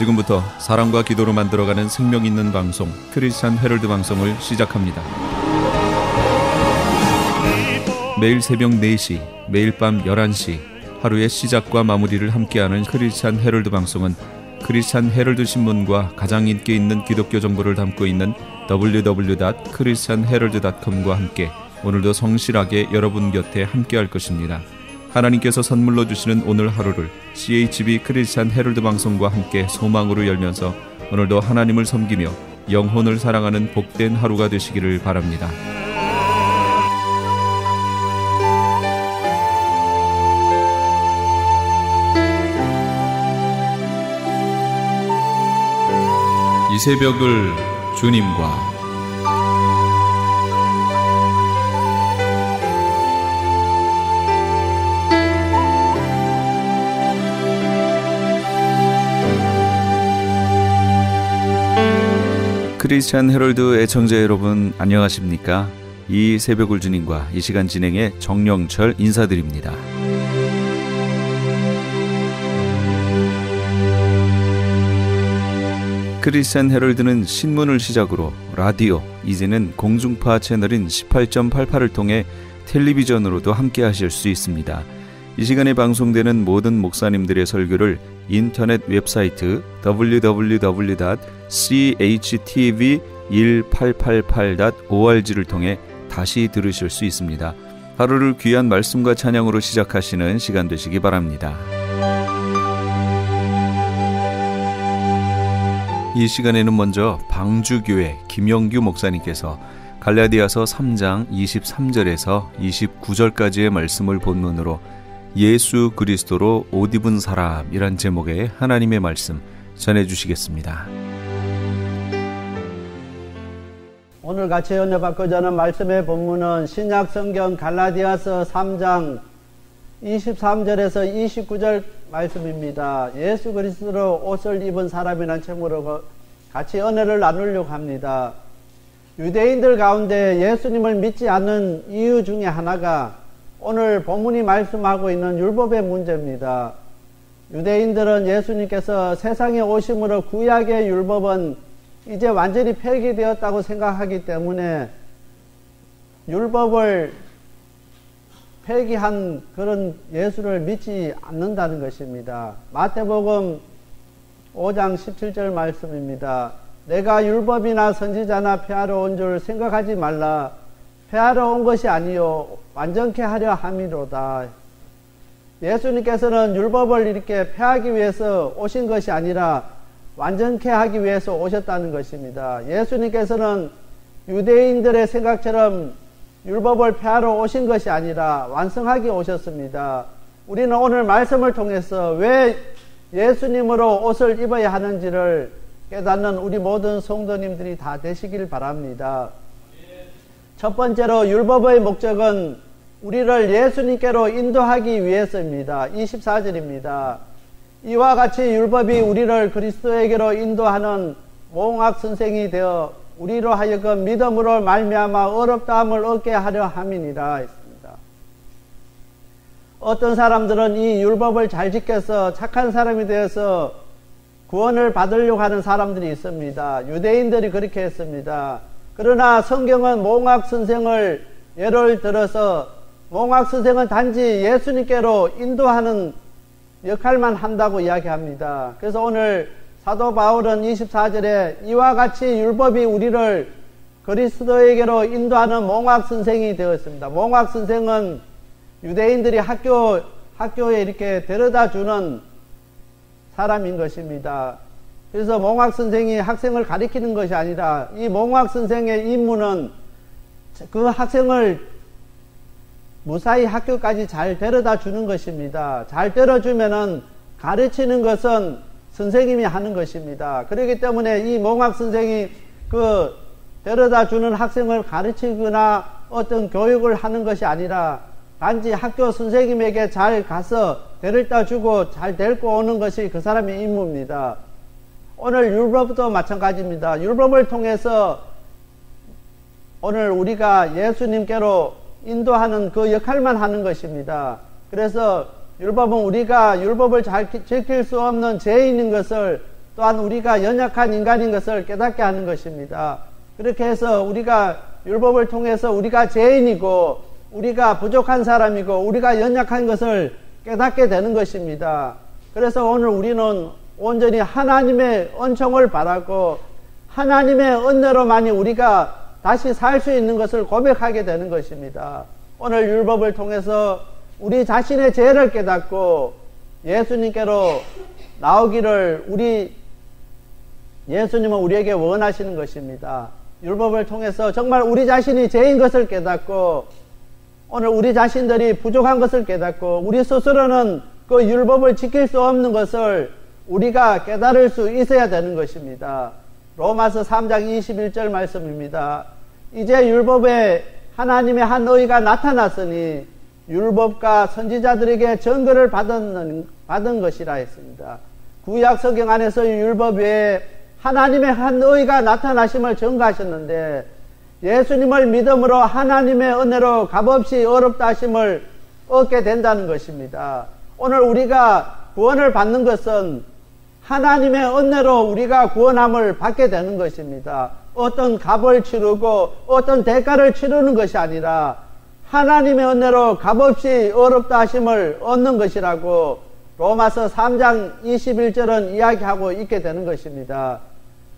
지금부터 사랑과 기도로 만들어가는 생명 있는 방송 크리스찬 헤럴드 방송을 시작합니다. 매일 새벽 4시, 매일 밤 11시 하루의 시작과 마무리를 함께하는 크리스찬 헤럴드 방송은 크리스찬 헤럴드 신문과 가장 인기 있는 기독교 정보를 담고 있는 www.christianherald.com과 함께 오늘도 성실하게 여러분 곁에 함께할 것입니다. 하나님께서 선물로 주시는 오늘 하루를 CHB 크리스찬 헤럴드 방송과 함께 소망으로 열면서 오늘도 하나님을 섬기며 영혼을 사랑하는 복된 하루가 되시기를 바랍니다. 이 새벽을 주님과 크리스찬 헤럴드 애청자 여러분 안녕하십니까? 이 새벽을 주님과 이 시간 진행의 정영철 인사드립니다. 크리스찬 헤럴드는 신문을 시작으로 라디오, 이제는 공중파 채널인 18.88을 통해 텔레비전으로도 함께 하실 수 있습니다. 이 시간에 방송되는 모든 목사님들의 설교를 인터넷 웹사이트 www.chtv1888.org를 통해 다시 들으실 수 있습니다. 하루를 귀한 말씀과 찬양으로 시작하시는 시간 되시기 바랍니다. 이 시간에는 먼저 방주교회 김영규 목사님께서 갈라디아서 3장 23절에서 29절까지의 말씀을 본문으로 예수 그리스도로 옷 입은 사람이란 제목의 하나님의 말씀 전해주시겠습니다. 오늘 같이 연합받고자 하는 말씀의 본문은 신약성경 갈라디아서 3장 23절에서 29절 말씀입니다. 예수 그리스도로 옷을 입은 사람이라는 제목으로 같이 은혜를 나누려고 합니다. 유대인들 가운데 예수님을 믿지 않는 이유 중에 하나가 오늘 본문이 말씀하고 있는 율법의 문제입니다. 유대인들은 예수님께서 세상에 오심으로 구약의 율법은 이제 완전히 폐기되었다고 생각하기 때문에 율법을 폐기한 그런 예수를 믿지 않는다는 것입니다. 마태복음 5장 17절 말씀입니다. 내가 율법이나 선지자나 폐하러 온 줄 생각하지 말라. 폐하러 온 것이 아니요 완전케 하려 함이로다. 예수님께서는 율법을 이렇게 폐하기 위해서 오신 것이 아니라 완전케 하기 위해서 오셨다는 것입니다. 예수님께서는 유대인들의 생각처럼 율법을 폐하러 오신 것이 아니라 완성하기 오셨습니다. 우리는 오늘 말씀을 통해서 왜 예수님으로 옷을 입어야 하는지를 깨닫는 우리 모든 성도님들이 다 되시길 바랍니다. 첫 번째로 율법의 목적은 우리를 예수님께로 인도하기 위해서입니다. 24절입니다. 이와 같이 율법이 우리를 그리스도에게로 인도하는 몽학 선생이 되어 우리로 하여금 믿음으로 말미암아 어렵다함을 얻게 하려 함이니라 했습니다. 어떤 사람들은 이 율법을 잘 지켜서 착한 사람이 되어서 구원을 받으려고 하는 사람들이 있습니다. 유대인들이 그렇게 했습니다. 그러나 성경은 몽학 선생을 예를 들어서 몽학 선생은 단지 예수님께로 인도하는 역할만 한다고 이야기합니다. 그래서 오늘 사도 바울은 24절에 이와 같이 율법이 우리를 그리스도에게로 인도하는 몽학 선생이 되었습니다. 몽학 선생은 유대인들이 학교에 이렇게 데려다 주는 사람인 것입니다. 그래서 몽학 선생이 학생을 가리키는 것이 아니라 이 몽학 선생의 임무는 그 학생을 무사히 학교까지 잘 데려다 주는 것입니다. 잘 데려주면은 가르치는 것은 선생님이 하는 것입니다. 그렇기 때문에 이 몽학 선생이 그 데려다 주는 학생을 가르치거나 어떤 교육을 하는 것이 아니라 단지 학교 선생님에게 잘 가서 데려다 주고 잘 데리고 오는 것이 그 사람의 임무입니다. 오늘 율법도 마찬가지입니다. 율법을 통해서 오늘 우리가 예수님께로 인도하는 그 역할만 하는 것입니다. 그래서 율법은 우리가 율법을 잘 지킬 수 없는 죄인인 것을 또 또한 우리가 연약한 인간인 것을 깨닫게 하는 것입니다. 그렇게 해서 우리가 율법을 통해서 우리가 죄인이고 우리가 부족한 사람이고 우리가 연약한 것을 깨닫게 되는 것입니다. 그래서 오늘 우리는 온전히 하나님의 은총을 바라고 하나님의 은혜로만이 우리가 다시 살 수 있는 것을 고백하게 되는 것입니다. 오늘 율법을 통해서 우리 자신의 죄를 깨닫고 예수님께로 나오기를 예수님은 우리에게 원하시는 것입니다. 율법을 통해서 정말 우리 자신이 죄인 것을 깨닫고 오늘 우리 자신들이 부족한 것을 깨닫고 우리 스스로는 그 율법을 지킬 수 없는 것을 우리가 깨달을 수 있어야 되는 것입니다. 로마서 3장 21절 말씀입니다. 이제 율법에 하나님의 한 의가 나타났으니 율법과 선지자들에게 증거를 받은 것이라 했습니다. 구약 성경 안에서 율법 외에 하나님의 한 의가 나타나심을 증거하셨는데 예수님을 믿음으로 하나님의 은혜로 값없이 어렵다 하심을 얻게 된다는 것입니다. 오늘 우리가 구원을 받는 것은 하나님의 은혜로 우리가 구원함을 받게 되는 것입니다. 어떤 값을 치르고 어떤 대가를 치르는 것이 아니라 하나님의 은혜로 값없이 어렵다 하심을 얻는 것이라고 로마서 3장 21절은 이야기하고 있게 되는 것입니다.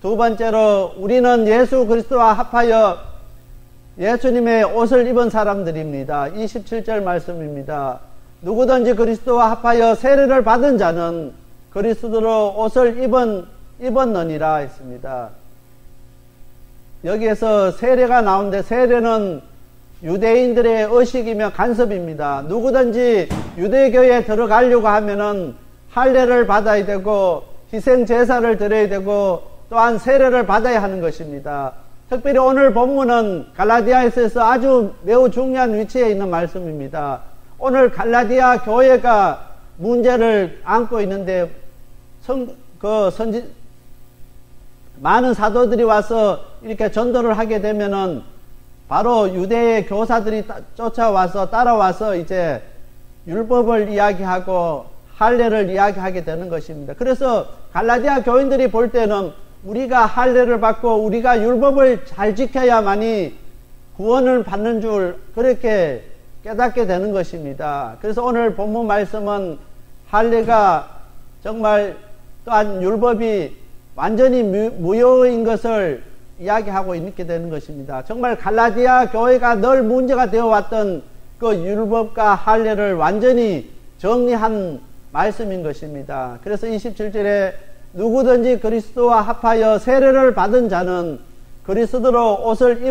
두 번째로 우리는 예수 그리스도와 합하여 예수님의 옷을 입은 사람들입니다. 27절 말씀입니다. 누구든지 그리스도와 합하여 세례를 받은 자는 그리스도로 옷을 입었느니라 했습니다. 여기에서 세례가 나오는데 세례는 유대인들의 의식이며 간섭입니다. 누구든지 유대교에 들어가려고 하면은 할례를 받아야 되고 희생 제사를 드려야 되고 또한 세례를 받아야 하는 것입니다. 특별히 오늘 본문은 갈라디아에서 아주 매우 중요한 위치에 있는 말씀입니다. 오늘 갈라디아 교회가 문제를 안고 있는데 많은 사도들이 와서 이렇게 전도를 하게 되면은 바로 유대의 교사들이 따라와서 이제 율법을 이야기하고 할례를 이야기하게 되는 것입니다. 그래서 갈라디아 교인들이 볼 때는 우리가 할례를 받고 우리가 율법을 잘 지켜야만이 구원을 받는 줄 그렇게 깨닫게 되는 것입니다. 그래서 오늘 본문 말씀은 할례가 정말 또한 율법이 완전히 무효인 것을 이야기하고 있게 되는 것입니다. 정말 갈라디아 교회가 늘 문제가 되어 왔던 그 율법과 할례를 완전히 정리한 말씀인 것입니다. 그래서 27절에 누구든지 그리스도와 합하여 세례를 받은 자는 그리스도로 옷을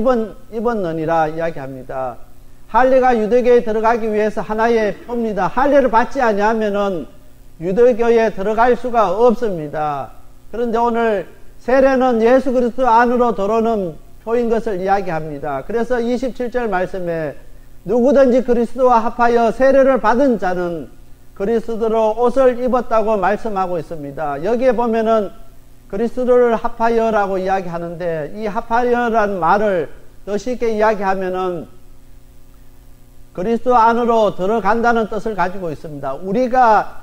입었느니라 이야기합니다. 할례가 유대교에 들어가기 위해서 하나의 표입니다. 할례를 받지 아니하면은 유대교에 들어갈 수가 없습니다. 그런데 오늘 세례는 예수 그리스도 안으로 들어오는 표인 것을 이야기합니다. 그래서 27절 말씀에 누구든지 그리스도와 합하여 세례를 받은 자는 그리스도로 옷을 입었다고 말씀하고 있습니다. 여기에 보면은 그리스도를 합하여라고 이야기하는데 이 합하여라는 말을 더 쉽게 이야기하면은 그리스도 안으로 들어간다는 뜻을 가지고 있습니다. 우리가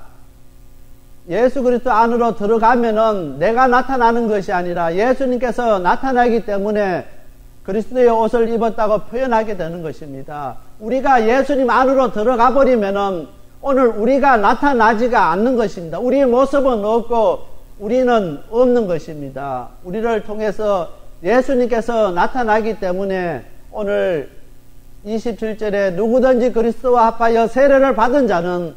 예수 그리스도 안으로 들어가면은 내가 나타나는 것이 아니라 예수님께서 나타나기 때문에 그리스도의 옷을 입었다고 표현하게 되는 것입니다. 우리가 예수님 안으로 들어가 버리면은 오늘 우리가 나타나지가 않는 것입니다. 우리의 모습은 없고 우리는 없는 것입니다. 우리를 통해서 예수님께서 나타나기 때문에 오늘 27절에 누구든지 그리스도와 합하여 세례를 받은 자는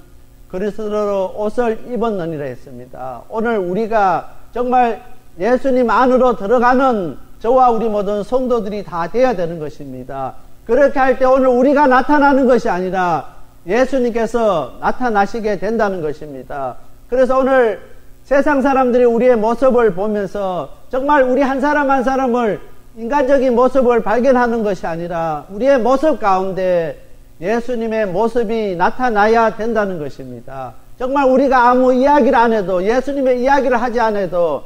그리스도로 옷을 입었느니라 했습니다. 오늘 우리가 정말 예수님 안으로 들어가는 저와 우리 모든 성도들이 다 되어야 되는 것입니다. 그렇게 할 때 오늘 우리가 나타나는 것이 아니라 예수님께서 나타나시게 된다는 것입니다. 그래서 오늘 세상 사람들이 우리의 모습을 보면서 정말 우리 한 사람 한 사람을 인간적인 모습을 발견하는 것이 아니라 우리의 모습 가운데 예수님의 모습이 나타나야 된다는 것입니다. 정말 우리가 아무 이야기를 안 해도 예수님의 이야기를 하지 않아도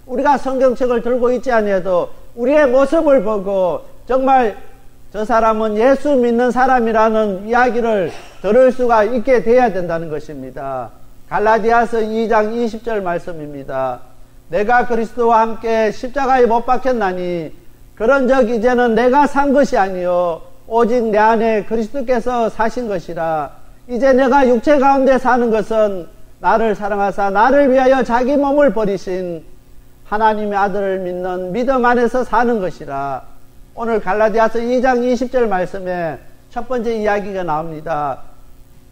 우리가 성경책을 들고 있지 않아도 우리의 모습을 보고 정말 저 사람은 예수 믿는 사람이라는 이야기를 들을 수가 있게 돼야 된다는 것입니다. 갈라디아서 2장 20절 말씀입니다. 내가 그리스도와 함께 십자가에 못 박혔나니 그런 적 이제는 내가 산 것이 아니요 오직 내 안에 그리스도께서 사신 것이라. 이제 내가 육체 가운데 사는 것은 나를 사랑하사 나를 위하여 자기 몸을 버리신 하나님의 아들을 믿는 믿음 안에서 사는 것이라. 오늘 갈라디아서 2장 20절 말씀에 첫 번째 이야기가 나옵니다.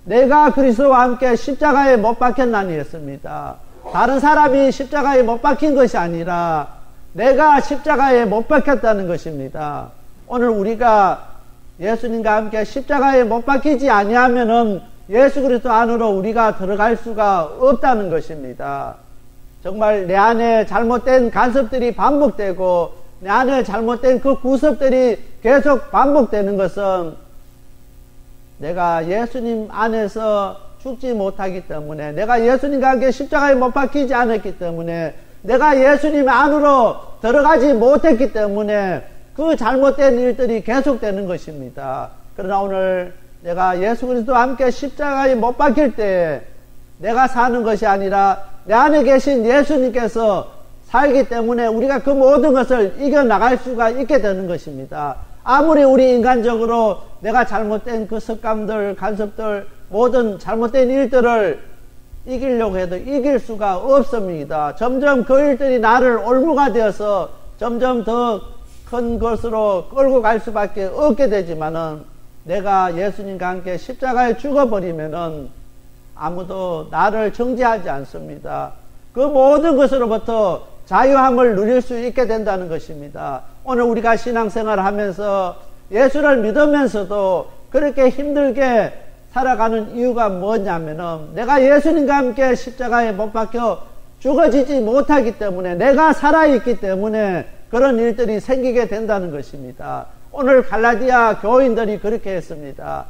내가 그리스도와 함께 십자가에 못 박혔나니 했습니다. 다른 사람이 십자가에 못 박힌 것이 아니라 내가 십자가에 못 박혔다는 것입니다. 오늘 우리가 예수님과 함께 십자가에 못 박히지 아니하면은 예수 그리스도 안으로 우리가 들어갈 수가 없다는 것입니다. 정말 내 안에 잘못된 간섭들이 반복되고 내 안에 잘못된 그 구습들이 계속 반복되는 것은 내가 예수님 안에서 죽지 못하기 때문에, 내가 예수님과 함께 십자가에 못 박히지 않았기 때문에, 내가 예수님 안으로 들어가지 못했기 때문에 그 잘못된 일들이 계속되는 것입니다. 그러나 오늘 내가 예수 그리스도와 함께 십자가에 못 박힐 때 내가 사는 것이 아니라 내 안에 계신 예수님께서 살기 때문에 우리가 그 모든 것을 이겨나갈 수가 있게 되는 것입니다. 아무리 우리 인간적으로 내가 잘못된 그 습관들, 간섭들, 모든 잘못된 일들을 이기려고 해도 이길 수가 없습니다. 점점 그 일들이 나를 올무가 되어서 점점 더 큰 것으로 끌고 갈 수밖에 없게 되지만은 내가 예수님과 함께 십자가에 죽어버리면은 아무도 나를 정죄하지 않습니다. 그 모든 것으로부터 자유함을 누릴 수 있게 된다는 것입니다. 오늘 우리가 신앙생활을 하면서 예수를 믿으면서도 그렇게 힘들게 살아가는 이유가 뭐냐면은 내가 예수님과 함께 십자가에 못 박혀 죽어지지 못하기 때문에, 내가 살아있기 때문에 그런 일들이 생기게 된다는 것입니다. 오늘 갈라디아 교인들이 그렇게 했습니다.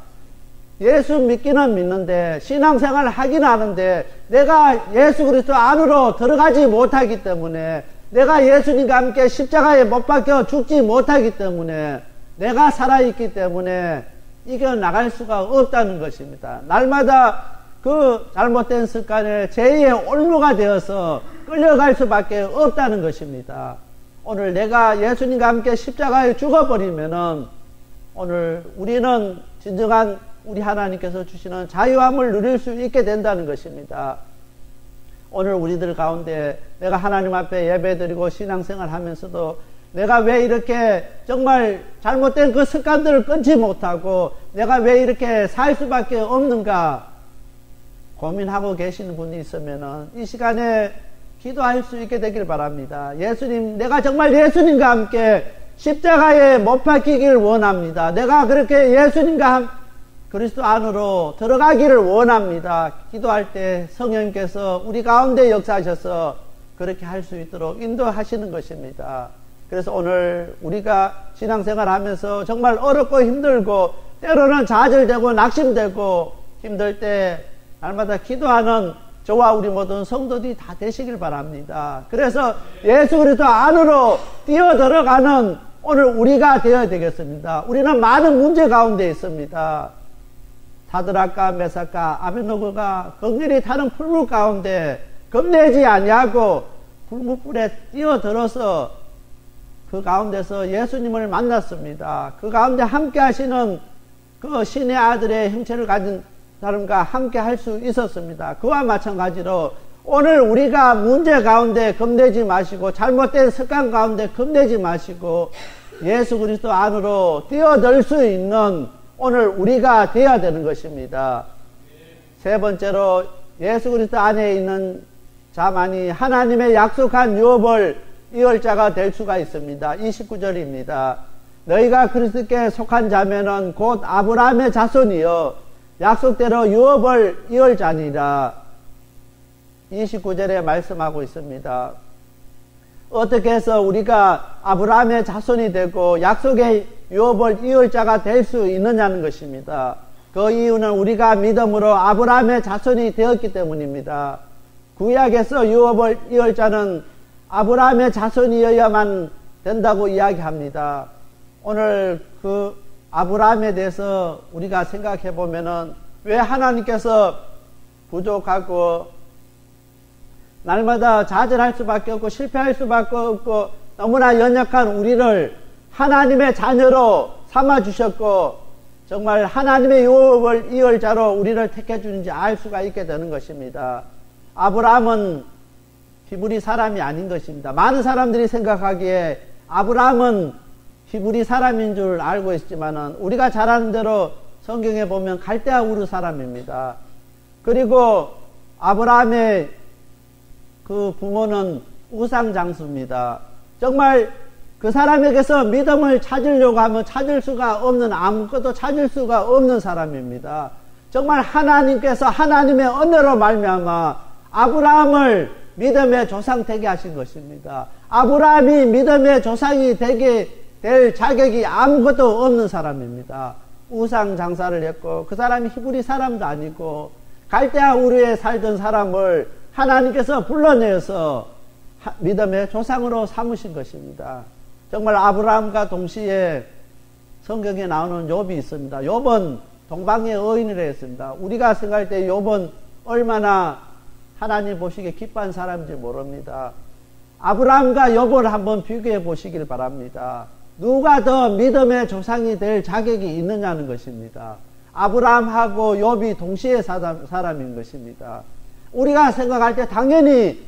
예수 믿기는 믿는데 신앙생활을 하긴 하는데 내가 예수 그리스도 안으로 들어가지 못하기 때문에, 내가 예수님과 함께 십자가에 못 박혀 죽지 못하기 때문에, 내가 살아있기 때문에 이겨나갈 수가 없다는 것입니다. 날마다 그 잘못된 습관에 죄의 올무가 되어서 끌려갈 수밖에 없다는 것입니다. 오늘 내가 예수님과 함께 십자가에 죽어버리면은 오늘 우리는 진정한 우리 하나님께서 주시는 자유함을 누릴 수 있게 된다는 것입니다. 오늘 우리들 가운데 내가 하나님 앞에 예배드리고 신앙생활 하면서도 내가 왜 이렇게 정말 잘못된 그 습관들을 끊지 못하고 내가 왜 이렇게 살 수밖에 없는가 고민하고 계시는 분이 있으면은 이 시간에 기도할 수 있게 되길 바랍니다. 예수님, 내가 정말 예수님과 함께 십자가에 못 박히길 원합니다. 내가 그렇게 예수님과 그리스도 안으로 들어가기를 원합니다. 기도할 때 성령님께서 우리 가운데 역사하셔서 그렇게 할 수 있도록 인도하시는 것입니다. 그래서 오늘 우리가 신앙생활 하면서 정말 어렵고 힘들고 때로는 좌절되고 낙심되고 힘들 때 날마다 기도하는 저와 우리 모든 성도들이 다 되시길 바랍니다. 그래서 예수 그리스도 안으로 뛰어들어가는 오늘 우리가 되어야 되겠습니다. 우리는 많은 문제 가운데 있습니다. 사드락과 메삭과 아벳노고가 극렬히 타는 풀무 가운데 겁내지 아니하고 불무불에 뛰어들어서 그 가운데서 예수님을 만났습니다. 그 가운데 함께 하시는 그 신의 아들의 형체를 가진 사람과 함께 할 수 있었습니다. 그와 마찬가지로 오늘 우리가 문제 가운데 겁내지 마시고 잘못된 습관 가운데 겁내지 마시고 예수 그리스도 안으로 뛰어들 수 있는 오늘 우리가 되어야 되는 것입니다. 세 번째로 예수 그리스도 안에 있는 자만이 하나님의 약속한 유업을 이을 자가 될 수가 있습니다. 29절입니다. 너희가 그리스도께 속한 자면은 곧 아브라함의 자손이여 약속대로 유업을 이을 자니라. 29절에 말씀하고 있습니다. 어떻게 해서 우리가 아브라함의 자손이 되고 약속의 유업을 이을 자가 될 수 있느냐는 것입니다. 그 이유는 우리가 믿음으로 아브라함의 자손이 되었기 때문입니다. 구약에서 유업을 이을 자는 아브라함의 자손이어야만 된다고 이야기합니다. 오늘 그 아브라함에 대해서 우리가 생각해 보면은 왜 하나님께서 부족하고 날마다 좌절할 수밖에 없고 실패할 수밖에 없고 너무나 연약한 우리를 하나님의 자녀로 삼아주셨고 정말 하나님의 유업을 이을 자로 우리를 택해 주는지 알 수가 있게 되는 것입니다. 아브라함은 히브리 사람이 아닌 것입니다. 많은 사람들이 생각하기에 아브라함은 히브리 사람인 줄 알고 있지만은 우리가 잘 아는 대로 성경에 보면 갈대아 우르 사람입니다. 그리고 아브라함의 그 부모는 우상 장수입니다. 정말 그 사람에게서 믿음을 찾으려고 하면 찾을 수가 없는, 아무것도 찾을 수가 없는 사람입니다. 정말 하나님께서 하나님의 은혜로 말미암아 아브라함을 믿음의 조상 되게 하신 것입니다. 아브라함이 믿음의 조상이 되게 될 자격이 아무것도 없는 사람입니다. 우상 장사를 했고 그 사람이 히브리 사람도 아니고 갈대아 우르에 살던 사람을 하나님께서 불러내어서 믿음의 조상으로 삼으신 것입니다. 정말 아브라함과 동시에 성경에 나오는 욥이 있습니다. 욥은 동방의 의인이라 했습니다. 우리가 생각할 때 욥은 얼마나 하나님 보시기에 기뻐한 사람인지 모릅니다. 아브라함과 욥을 한번 비교해 보시길 바랍니다. 누가 더 믿음의 조상이 될 자격이 있느냐는 것입니다. 아브라함하고 욥이 동시에 사람인 것입니다. 우리가 생각할 때 당연히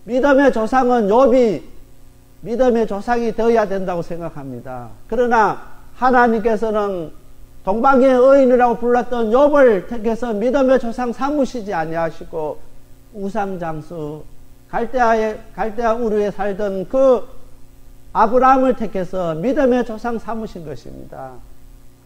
믿음의 조상은 욥이 믿음의 조상이 되어야 된다고 생각합니다. 그러나 하나님께서는 동방의 의인이라고 불렀던 욥을 택해서 믿음의 조상 삼으시지 아니하시고 우상장수 갈대아 우르에 살던 그 아브라함을 택해서 믿음의 조상 삼으신 것입니다.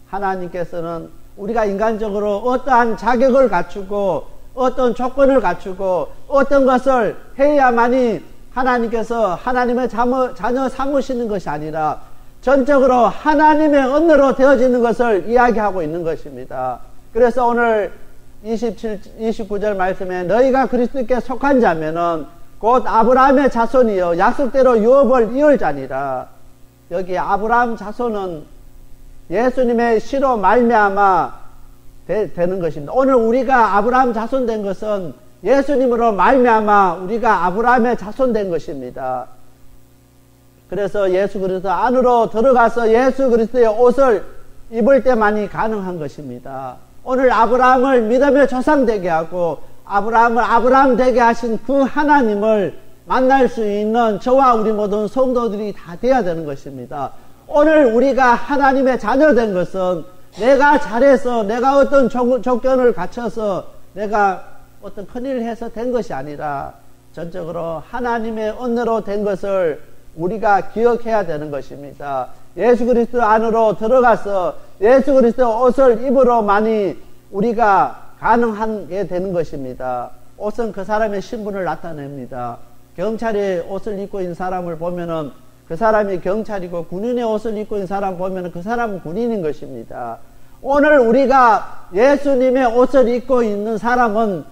하나님께서는 우리가 인간적으로 어떠한 자격을 갖추고 어떤 조건을 갖추고 어떤 것을 해야만이 하나님께서 하나님의 자녀 삼으시는 것이 아니라 전적으로 하나님의 은혜로 되어지는 것을 이야기하고 있는 것입니다. 그래서 오늘 29절 말씀에 너희가 그리스도께 속한 자면은 곧 아브라함의 자손이요 약속대로 유업을 이을 자니라. 여기 아브라함 자손은 예수님의 시로 말미암아 되는 것입니다. 오늘 우리가 아브라함 자손 된 것은 예수님으로 말미암아 우리가 아브라함의 자손 된 것입니다. 그래서 예수 그리스도 안으로 들어가서 예수 그리스도의 옷을 입을 때만이 가능한 것입니다. 오늘 아브라함을 믿음의 조상 되게 하고 아브라함을 아브라함 되게 하신 그 하나님을 만날 수 있는 저와 우리 모든 성도들이 다 돼야 되는 것입니다. 오늘 우리가 하나님의 자녀 된 것은 내가 잘해서 내가 어떤 조건을 갖춰서 내가 어떤 큰일을 해서 된 것이 아니라 전적으로 하나님의 은혜로 된 것을 우리가 기억해야 되는 것입니다. 예수 그리스도 안으로 들어가서 예수 그리스도 옷을 입으로만이 우리가 가능하게 되는 것입니다. 옷은 그 사람의 신분을 나타냅니다. 경찰의 옷을 입고 있는 사람을 보면은 그 사람이 경찰이고 군인의 옷을 입고 있는 사람 보면은 그 사람은 군인인 것입니다. 오늘 우리가 예수님의 옷을 입고 있는 사람은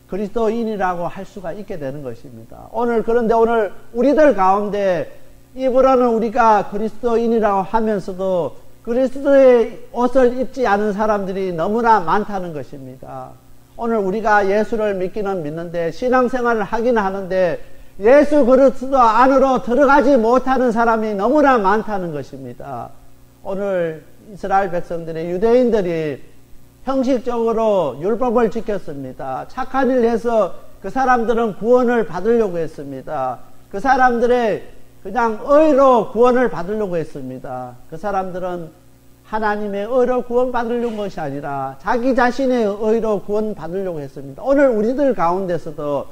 그리스도인이라고 할 수가 있게 되는 것입니다. 그런데 오늘 우리들 가운데 입으로는 우리가 그리스도인이라고 하면서도 그리스도의 옷을 입지 않은 사람들이 너무나 많다는 것입니다. 오늘 우리가 예수를 믿기는 믿는데 신앙생활을 하기는 하는데 예수 그리스도 안으로 들어가지 못하는 사람이 너무나 많다는 것입니다. 오늘 이스라엘 백성들이 유대인들이 형식적으로 율법을 지켰습니다. 착한 일을 해서 그 사람들은 구원을 받으려고 했습니다. 그 사람들의 그냥 의로 구원을 받으려고 했습니다. 그 사람들은 하나님의 의로 구원 받으려는 것이 아니라 자기 자신의 의로 구원 받으려고 했습니다. 오늘 우리들 가운데서도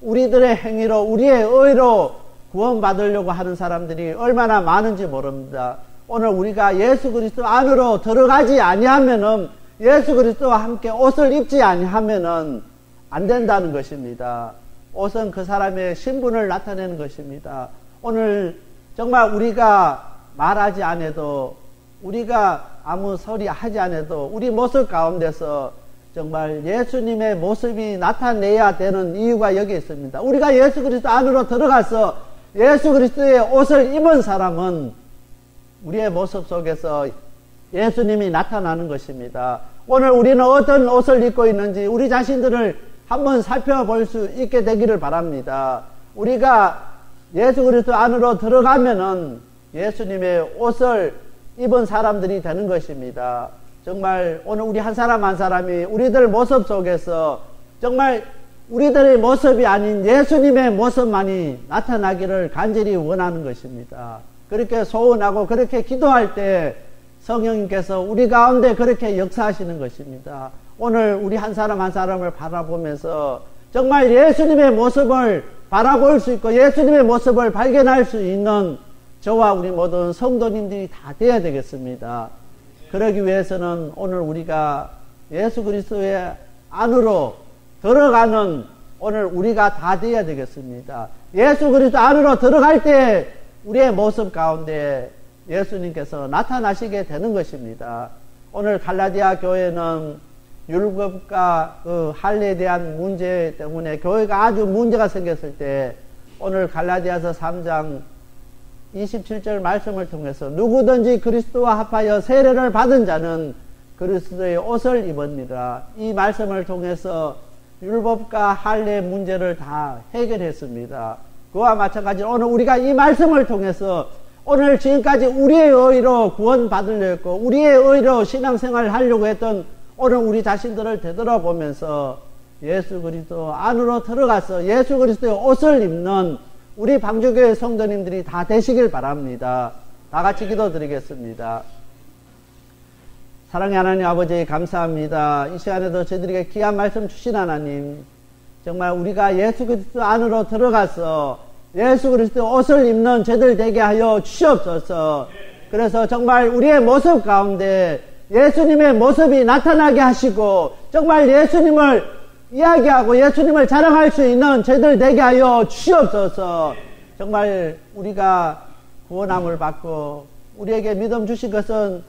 우리들의 행위로 우리의 의로 구원 받으려고 하는 사람들이 얼마나 많은지 모릅니다. 오늘 우리가 예수 그리스도 안으로 들어가지 아니하면은 예수 그리스도와 함께 옷을 입지 아니하면은 안 된다는 것입니다. 옷은 그 사람의 신분을 나타내는 것입니다. 오늘 정말 우리가 말하지 않아도 우리가 아무 소리 하지 않아도 우리 모습 가운데서 정말 예수님의 모습이 나타내야 되는 이유가 여기 있습니다. 우리가 예수 그리스도 안으로 들어가서 예수 그리스도의 옷을 입은 사람은 우리의 모습 속에서 예수님이 나타나는 것입니다. 오늘 우리는 어떤 옷을 입고 있는지 우리 자신들을 한번 살펴볼 수 있게 되기를 바랍니다. 우리가 예수 그리스도 안으로 들어가면은 예수님의 옷을 입은 사람들이 되는 것입니다. 정말 오늘 우리 한 사람 한 사람이 우리들 모습 속에서 정말 우리들의 모습이 아닌 예수님의 모습만이 나타나기를 간절히 원하는 것입니다. 그렇게 소원하고 그렇게 기도할 때 성령님께서 우리 가운데 그렇게 역사하시는 것입니다. 오늘 우리 한 사람 한 사람을 바라보면서 정말 예수님의 모습을 바라볼 수 있고 예수님의 모습을 발견할 수 있는 저와 우리 모든 성도님들이 다 되어야 되겠습니다. 그러기 위해서는 오늘 우리가 예수 그리스도의 안으로 들어가는 오늘 우리가 다 되어야 되겠습니다. 예수 그리스도 안으로 들어갈 때 우리의 모습 가운데 예수님께서 나타나시게 되는 것입니다. 오늘 갈라디아 교회는 율법과 그 할례에 대한 문제 때문에 교회가 아주 문제가 생겼을 때 오늘 갈라디아서 3장 27절 말씀을 통해서 누구든지 그리스도와 합하여 세례를 받은 자는 그리스도의 옷을 입었느니라. 이 말씀을 통해서 율법과 할례 문제를 다 해결했습니다. 그와 마찬가지로 오늘 우리가 이 말씀을 통해서 오늘 지금까지 우리의 의로 구원받으려 했고 우리의 의로 신앙생활을 하려고 했던 오늘 우리 자신들을 되돌아보면서 예수 그리스도 안으로 들어가서 예수 그리스도의 옷을 입는 우리 방주교회 성도님들이 다 되시길 바랍니다. 다 같이 기도드리겠습니다. 사랑의 하나님 아버지 감사합니다. 이 시간에도 저희들에게 귀한 말씀 주신 하나님, 정말 우리가 예수 그리스도 안으로 들어가서 예수 그리스도의 옷을 입는 저희들 되게 하여 주시옵소서. 그래서 정말 우리의 모습 가운데 예수님의 모습이 나타나게 하시고 정말 예수님을 이야기하고 예수님을 자랑할 수 있는 저희들 되게 하여 주시옵소서. 정말 우리가 구원함을 받고 우리에게 믿음 주신 것은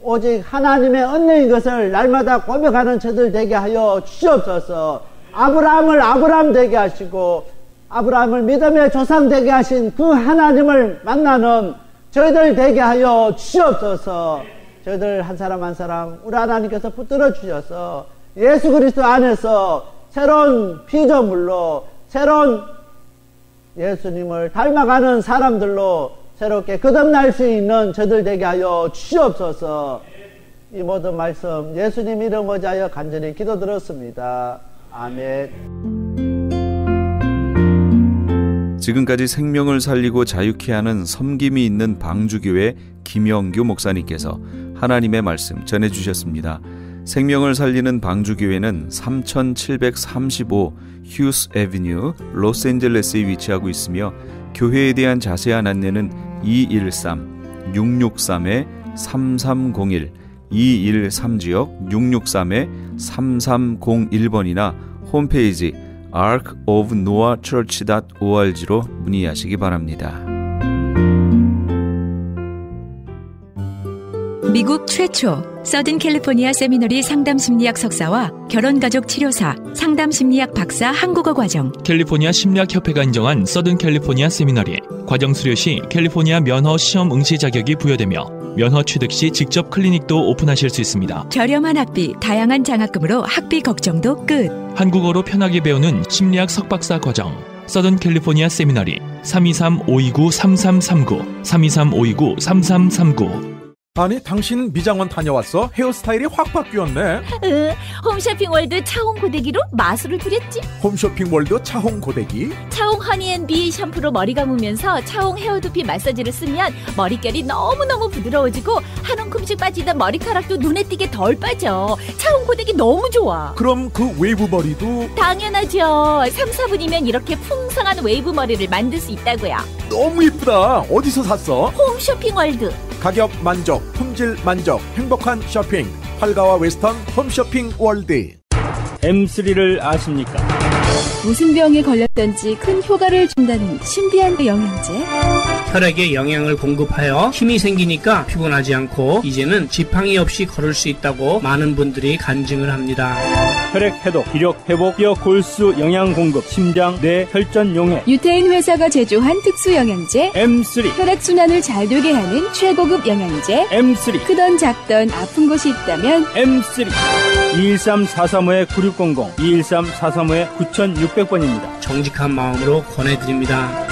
오직 하나님의 은혜인 것을 날마다 고백하는 저희들 되게 하여 주시옵소서. 아브라함을 아브라함 되게 하시고 아브라함을 믿음의 조상 되게 하신 그 하나님을 만나는 저희들 되게 하여 주시옵소서. 저희들 한 사람 한 사람 우리 하나님께서 붙들어 주셔서 예수 그리스도 안에서 새로운 피조물로 새로운 예수님을 닮아가는 사람들로 새롭게 거듭날 수 있는 저희들 되게 하여 주시옵소서. 이 모든 말씀 예수님 이름으로 하여 간절히 기도드렸습니다. 아멘. 지금까지 생명을 살리고 자유케 하는 섬김이 있는 방주교회 김영규 목사님께서 하나님의 말씀 전해주셨습니다. 생명을 살리는 방주교회는 3735 휴스 애비뉴 로스앤젤레스에 위치하고 있으며 교회에 대한 자세한 안내는 213-663-3301 213지역 663-3301번이나 홈페이지 arkofnoahchurch.org로 문의하시기 바랍니다. 미국 최초 서든 캘리포니아 세미너리 상담심리학 석사와 결혼가족 치료사 상담심리학 박사 한국어 과정, 캘리포니아 심리학협회가 인정한 서든 캘리포니아 세미너리 과정 수료 시 캘리포니아 면허 시험 응시 자격이 부여되며 면허 취득 시 직접 클리닉도 오픈하실 수 있습니다. 저렴한 학비, 다양한 장학금으로 학비 걱정도 끝. 한국어로 편하게 배우는 심리학 석박사 과정 서든 캘리포니아 세미너리 323-529-3339 323-529-3339. 아니 당신 미장원 다녀왔어? 헤어스타일이 확 바뀌었네. 홈쇼핑월드 차홍 고데기로 마술을 부렸지. 홈쇼핑월드 차홍 고데기? 차홍 허니앤비 샴푸로 머리 감으면서 차홍 헤어두피 마사지를 쓰면 머릿결이 너무너무 부드러워지고 한 움큼씩 빠지던 머리카락도 눈에 띄게 덜 빠져. 차홍 고데기 너무 좋아. 그럼 그 웨이브 머리도? 당연하죠. 3-4분이면 이렇게 풍성한 웨이브 머리를 만들 수 있다고요. 너무 이쁘다. 어디서 샀어? 홈쇼핑월드. 가격 만족, 품질 만족, 행복한 쇼핑. 활가와 웨스턴 홈쇼핑 월드. M3를 아십니까? 무슨 병에 걸렸던지 큰 효과를 준다는 신비한 영양제 혈액에 영양을 공급하여 힘이 생기니까 피곤하지 않고 이제는 지팡이 없이 걸을 수 있다고 많은 분들이 간증을 합니다. 혈액 해독, 기력 회복, 뼈 골수 영양 공급, 심장, 뇌, 혈전 용해. 유태인 회사가 제조한 특수 영양제 M3. 혈액 순환을 잘 되게 하는 최고급 영양제 M3. 크던 작던 아픈 곳이 있다면 M3. 213-435-9600, 213-435-9600번입니다. 정직한 마음으로 권해드립니다.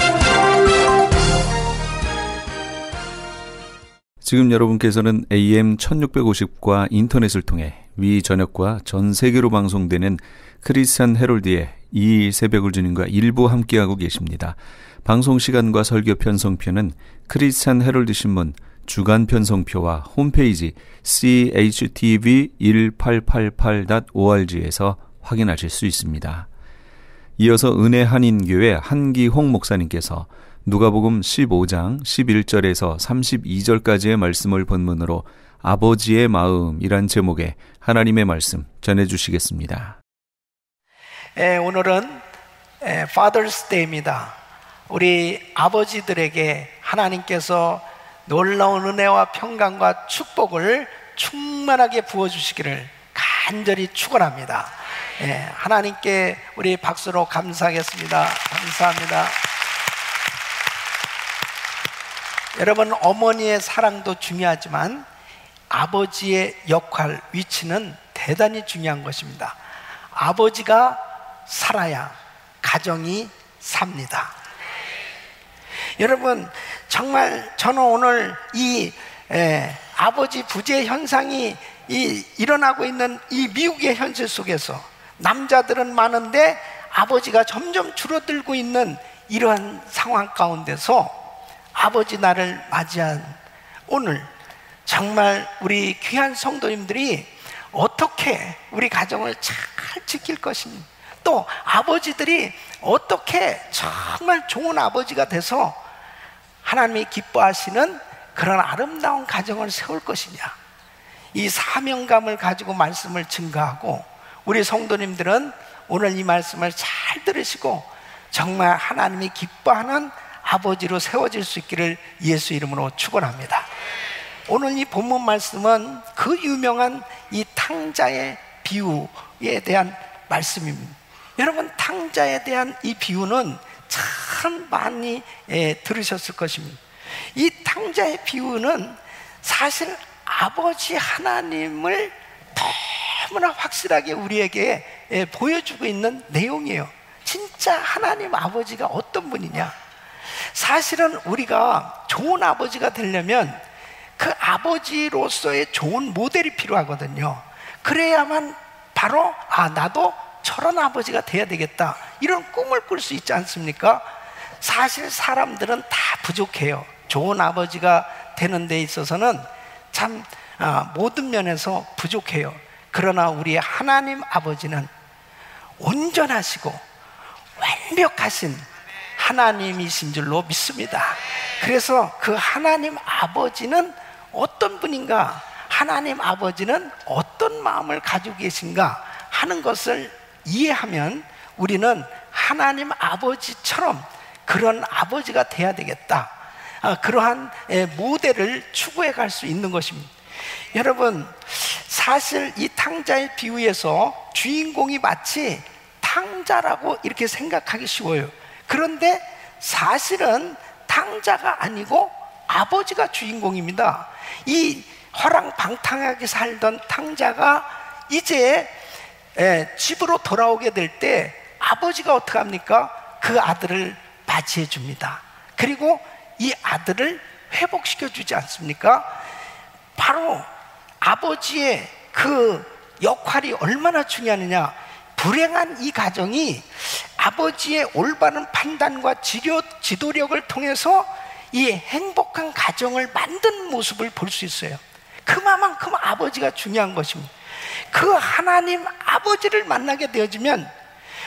지금 여러분께서는 AM 1650과 인터넷을 통해 위 전역과 전 세계로 방송되는 크리스찬 헤럴드의 2일 새벽을 주님과 일부 함께하고 계십니다. 방송 시간과 설교 편성표는 크리스찬 헤럴드 신문 주간 편성표와 홈페이지 chtv1888.org에서 확인하실 수 있습니다. 이어서 은혜 한인교회 한기홍 목사님께서 누가복음 15장 11절에서 32절까지의 말씀을 본문으로 아버지의 마음이란 제목의 하나님의 말씀 전해주시겠습니다. 오늘은 Father's Day입니다. 우리 아버지들에게 하나님께서 놀라운 은혜와 평강과 축복을 충만하게 부어주시기를 간절히 축원합니다. 하나님께 우리 박수로 감사하겠습니다. 감사합니다. 여러분, 어머니의 사랑도 중요하지만 아버지의 역할, 위치는 대단히 중요한 것입니다. 아버지가 살아야 가정이 삽니다. 여러분, 정말 저는 오늘 이 아버지 부재 현상이 일어나고 있는 이 미국의 현실 속에서 남자들은 많은데 아버지가 점점 줄어들고 있는 이러한 상황 가운데서 아버지 날을 맞이한 오늘 정말 우리 귀한 성도님들이 어떻게 우리 가정을 잘 지킬 것인지, 또 아버지들이 어떻게 정말 좋은 아버지가 돼서 하나님이 기뻐하시는 그런 아름다운 가정을 세울 것이냐, 이 사명감을 가지고 말씀을 증거하고, 우리 성도님들은 오늘 이 말씀을 잘 들으시고 정말 하나님이 기뻐하는 아버지로 세워질 수 있기를 예수 이름으로 축원합니다. 오늘 이 본문 말씀은 그 유명한 이 탕자의 비유에 대한 말씀입니다. 여러분, 탕자에 대한 이 비유는 참 많이 들으셨을 것입니다. 이 탕자의 비유는 사실 아버지 하나님을 너무나 확실하게 우리에게 보여주고 있는 내용이에요. 진짜 하나님 아버지가 어떤 분이냐. 사실은 우리가 좋은 아버지가 되려면 그 아버지로서의 좋은 모델이 필요하거든요. 그래야만 바로 나도 저런 아버지가 돼야 되겠다, 이런 꿈을 꿀 수 있지 않습니까? 사실 사람들은 다 부족해요. 좋은 아버지가 되는 데 있어서는 참 모든 면에서 부족해요. 그러나 우리 하나님 아버지는 온전하시고 완벽하신 하나님이신 줄로 믿습니다. 그래서 그 하나님 아버지는 어떤 분인가, 하나님 아버지는 어떤 마음을 가지고 계신가 하는 것을 이해하면 우리는 하나님 아버지처럼 그런 아버지가 돼야 되겠다, 그러한 모델을 추구해 갈 수 있는 것입니다. 여러분, 사실 이 탕자의 비유에서 주인공이 마치 탕자라고 이렇게 생각하기 쉬워요. 그런데 사실은 탕자가 아니고 아버지가 주인공입니다. 이 허랑방탕하게 살던 탕자가 이제 집으로 돌아오게 될 때 아버지가 어떻게 합니까? 그 아들을 맞이해 줍니다. 그리고 이 아들을 회복시켜 주지 않습니까? 바로 아버지의 그 역할이 얼마나 중요하느냐. 불행한 이 가정이 아버지의 올바른 판단과 지도력을 통해서 이 행복한 가정을 만든 모습을 볼 수 있어요. 그만큼 아버지가 중요한 것입니다. 그 하나님 아버지를 만나게 되어지면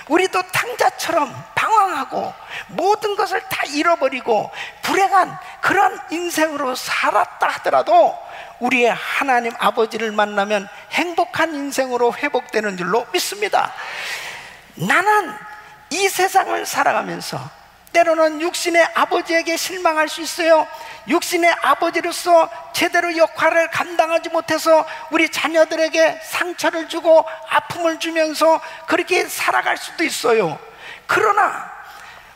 우리도 탕자처럼 방황하고 모든 것을 다 잃어버리고 불행한 그런 인생으로 살았다 하더라도 우리의 하나님 아버지를 만나면 행복한 인생으로 회복되는 줄로 믿습니다. 나는 이 세상을 살아가면서 때로는 육신의 아버지에게 실망할 수 있어요. 육신의 아버지로서 제대로 역할을 감당하지 못해서 우리 자녀들에게 상처를 주고 아픔을 주면서 그렇게 살아갈 수도 있어요. 그러나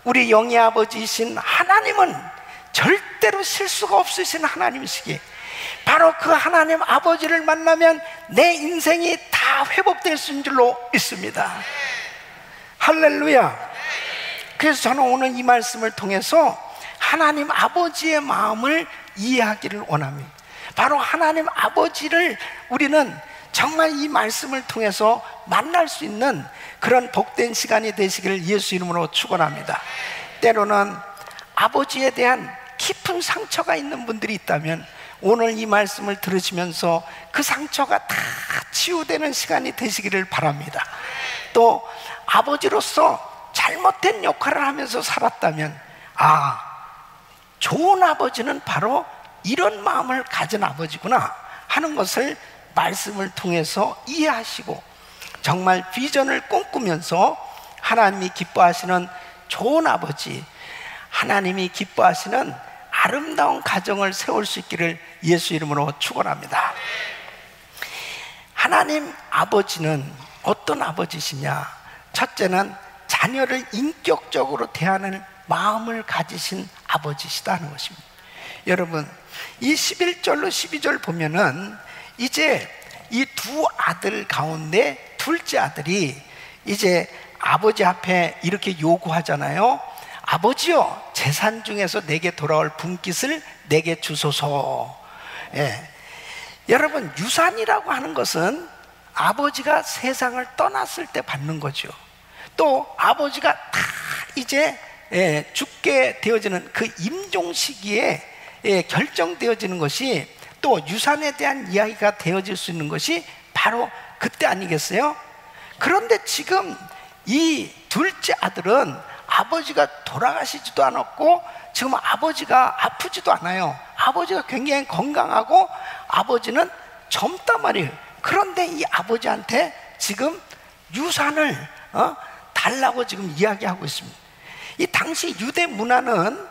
우리 영의 아버지이신 하나님은 절대로 실수가 없으신 하나님이시기에 바로 그 하나님 아버지를 만나면 내 인생이 다 회복될 수 있는 줄로 믿습니다. 할렐루야. 그래서 저는 오늘 이 말씀을 통해서 하나님 아버지의 마음을 이해하기를 원합니다. 바로 하나님 아버지를 우리는 정말 이 말씀을 통해서 만날 수 있는 그런 복된 시간이 되시기를 예수 이름으로 축원합니다. 때로는 아버지에 대한 깊은 상처가 있는 분들이 있다면 오늘 이 말씀을 들으시면서 그 상처가 다 치유되는 시간이 되시기를 바랍니다. 또 아버지로서 잘못된 역할을 하면서 살았다면 좋은 아버지는 바로 이런 마음을 가진 아버지구나 하는 것을 말씀을 통해서 이해하시고 정말 비전을 꿈꾸면서 하나님이 기뻐하시는 좋은 아버지, 하나님이 기뻐하시는 아름다운 가정을 세울 수 있기를 예수 이름으로 축원합니다. 하나님 아버지는 어떤 아버지시냐? 첫째는 자녀를 인격적으로 대하는 마음을 가지신 아버지시다는 것입니다. 여러분, 이 11절로 12절 보면은 이제 이 두 아들 가운데 둘째 아들이 이제 아버지 앞에 이렇게 요구하잖아요. 아버지요, 재산 중에서 내게 돌아올 분깃을 내게 주소서. 여러분, 유산이라고 하는 것은 아버지가 세상을 떠났을 때 받는 거죠. 또 아버지가 다 이제 죽게 되어지는 그 임종 시기에 결정되어지는 것이, 또 유산에 대한 이야기가 되어질 수 있는 것이 바로 그때 아니겠어요? 그런데 지금 이 둘째 아들은 아버지가 돌아가시지도 않았고 지금 아버지가 아프지도 않아요. 아버지가 굉장히 건강하고 아버지는 젊단 말이에요. 그런데 이 아버지한테 지금 유산을 달라고 지금 이야기하고 있습니다. 이 당시 유대 문화는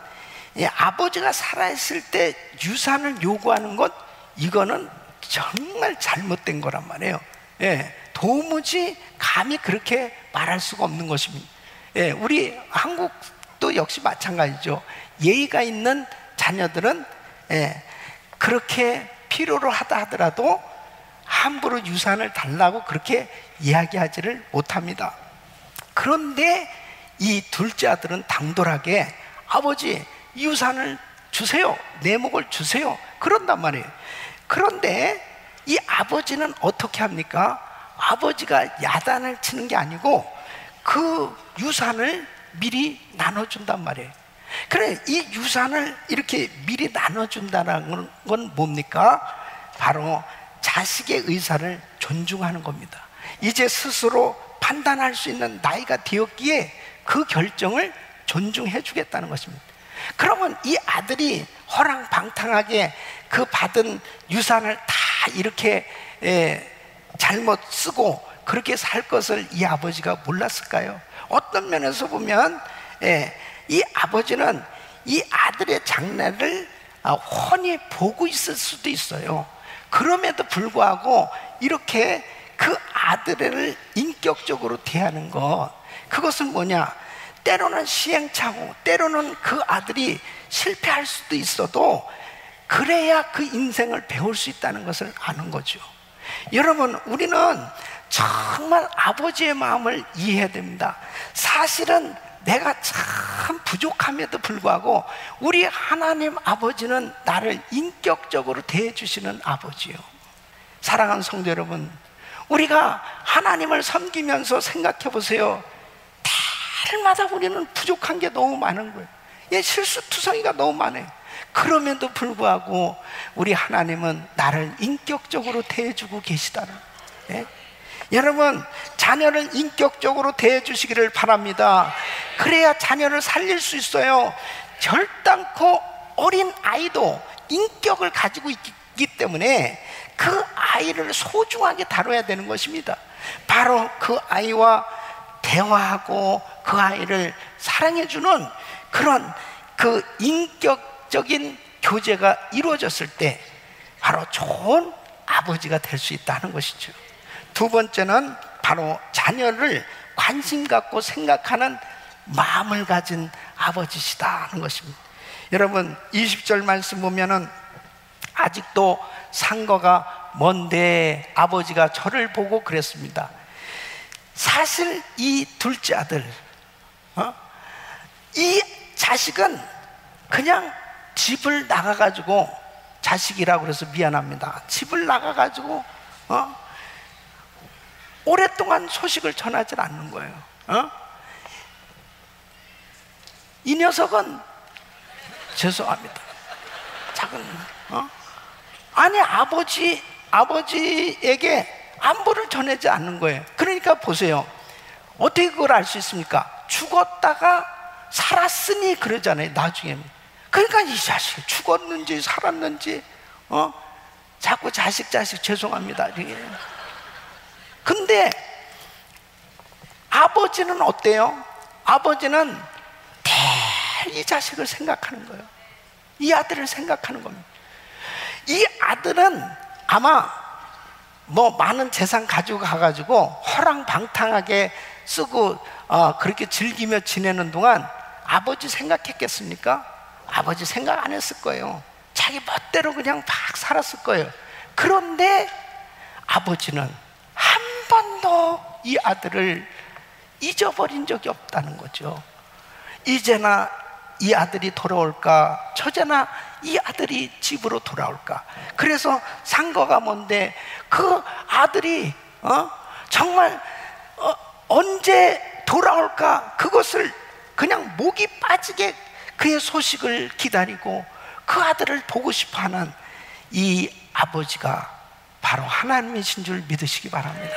아버지가 살아있을 때 유산을 요구하는 것, 이거는 정말 잘못된 거란 말이에요. 도무지 감히 그렇게 말할 수가 없는 것입니다. 우리 한국도 역시 마찬가지죠. 예의가 있는 자녀들은 그렇게 필요로 하다 하더라도 함부로 유산을 달라고 그렇게 이야기하지를 못합니다. 그런데 이 둘째 아들은 당돌하게 아버지 유산을 주세요, 내 목을 주세요, 그런단 말이에요. 그런데 이 아버지는 어떻게 합니까? 아버지가 야단을 치는 게 아니고 그 유산을 미리 나눠준단 말이에요. 그래, 이 유산을 이렇게 미리 나눠준다는 건 뭡니까? 바로 자식의 의사를 존중하는 겁니다. 이제 스스로 판단할 수 있는 나이가 되었기에 그 결정을 존중해 주겠다는 것입니다. 그러면 이 아들이 허랑방탕하게 그 받은 유산을 다 이렇게 잘못 쓰고 그렇게 살 것을 이 아버지가 몰랐을까요? 어떤 면에서 보면 이 아버지는 이 아들의 장래를 훤히 보고 있을 수도 있어요. 그럼에도 불구하고 이렇게 그 아들을 인격적으로 대하는 것, 그것은 뭐냐? 때로는 시행착오, 때로는 그 아들이 실패할 수도 있어도 그래야 그 인생을 배울 수 있다는 것을 아는 거죠. 여러분, 우리는 정말 아버지의 마음을 이해해야 됩니다. 사실은 내가 참 부족함에도 불구하고 우리 하나님 아버지는 나를 인격적으로 대해주시는 아버지요. 사랑하는 성도 여러분, 우리가 하나님을 섬기면서 생각해 보세요. 달마다 우리는 부족한 게 너무 많은 거예요. 실수투성이가 너무 많아요. 그럼에도 불구하고 우리 하나님은 나를 인격적으로 대해주고 계시다는 거예요. 여러분, 자녀를 인격적으로 대해주시기를 바랍니다. 그래야 자녀를 살릴 수 있어요. 결단코 어린 아이도 인격을 가지고 있기 때문에 그 아이를 소중하게 다뤄야 되는 것입니다. 바로 그 아이와 대화하고 그 아이를 사랑해주는 그런 그 인격적인 교제가 이루어졌을 때 바로 좋은 아버지가 될 수 있다는 것이죠. 두 번째는 바로 자녀를 관심 갖고 생각하는 마음을 가진 아버지시다는 것입니다. 여러분 20절 말씀 보면은 아직도 상거가 먼데 아버지가 저를 보고 그랬습니다. 사실 이 둘째 아들, 이 자식은 그냥 집을 나가가지고, 자식이라고 그래서 미안합니다, 집을 나가가지고 오랫동안 소식을 전하지 않는 거예요. 이 녀석은 죄송합니다, 작은 아니 아버지에게 안부를 전하지 않는 거예요. 그러니까 보세요, 어떻게 그걸 알 수 있습니까? 죽었다가 살았으니 그러잖아요, 나중에. 그러니까 이 자식이 죽었는지 살았는지 자꾸 자식 죄송합니다. 근데 아버지는 어때요? 아버지는 이 자식을 생각하는 거예요. 이 아들을 생각하는 겁니다. 이 아들은 아마 뭐 많은 재산 가지고 가가지고 허랑방탕하게 쓰고 그렇게 즐기며 지내는 동안 아버지 생각했겠습니까? 아버지 생각 안 했을 거예요. 자기 멋대로 그냥 막 살았을 거예요. 그런데 아버지는 한 번도 이 아들을 잊어버린 적이 없다는 거죠. 이제나 이 아들이 돌아올까, 저제나 이 아들이 집으로 돌아올까. 그래서 상거가 뭔데 그 아들이 정말 언제 돌아올까, 그것을 그냥 목이 빠지게 그의 소식을 기다리고 그 아들을 보고 싶어하는 이 아버지가 바로 하나님이신 줄 믿으시기 바랍니다.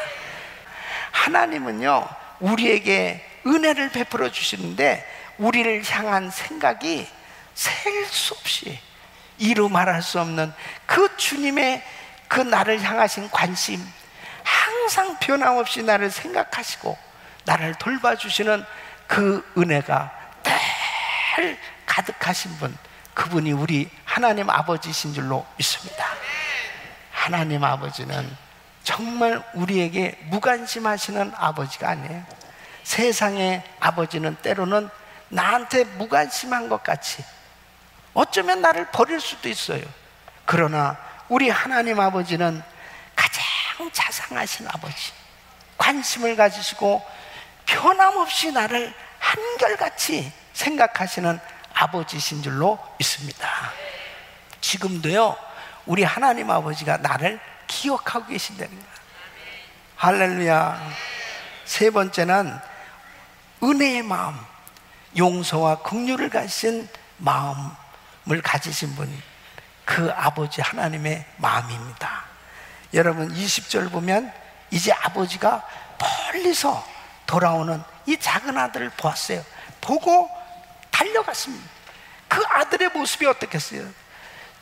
하나님은요, 우리에게 은혜를 베풀어 주시는데 우리를 향한 생각이 셀 수 없이 이루 말할 수 없는 그 주님의 그 나를 향하신 관심, 항상 변함없이 나를 생각하시고 나를 돌봐주시는 그 은혜가 늘 가득하신 분, 그분이 우리 하나님 아버지이신 줄로 믿습니다. 하나님 아버지는 정말 우리에게 무관심하시는 아버지가 아니에요. 세상의 아버지는 때로는 나한테 무관심한 것 같이 어쩌면 나를 버릴 수도 있어요. 그러나 우리 하나님 아버지는 가장 자상하신 아버지, 관심을 가지시고 변함없이 나를 한결같이 생각하시는 아버지신 줄로 믿습니다. 지금도요, 우리 하나님 아버지가 나를 기억하고 계신다는 거예요. 할렐루야. 세 번째는 은혜의 마음, 용서와 긍휼을 가진 마음을 가지신 분, 그 아버지 하나님의 마음입니다. 여러분 20절 보면 이제 아버지가 멀리서 돌아오는 이 작은 아들을 보았어요. 보고 달려갔습니다. 그 아들의 모습이 어떻겠어요?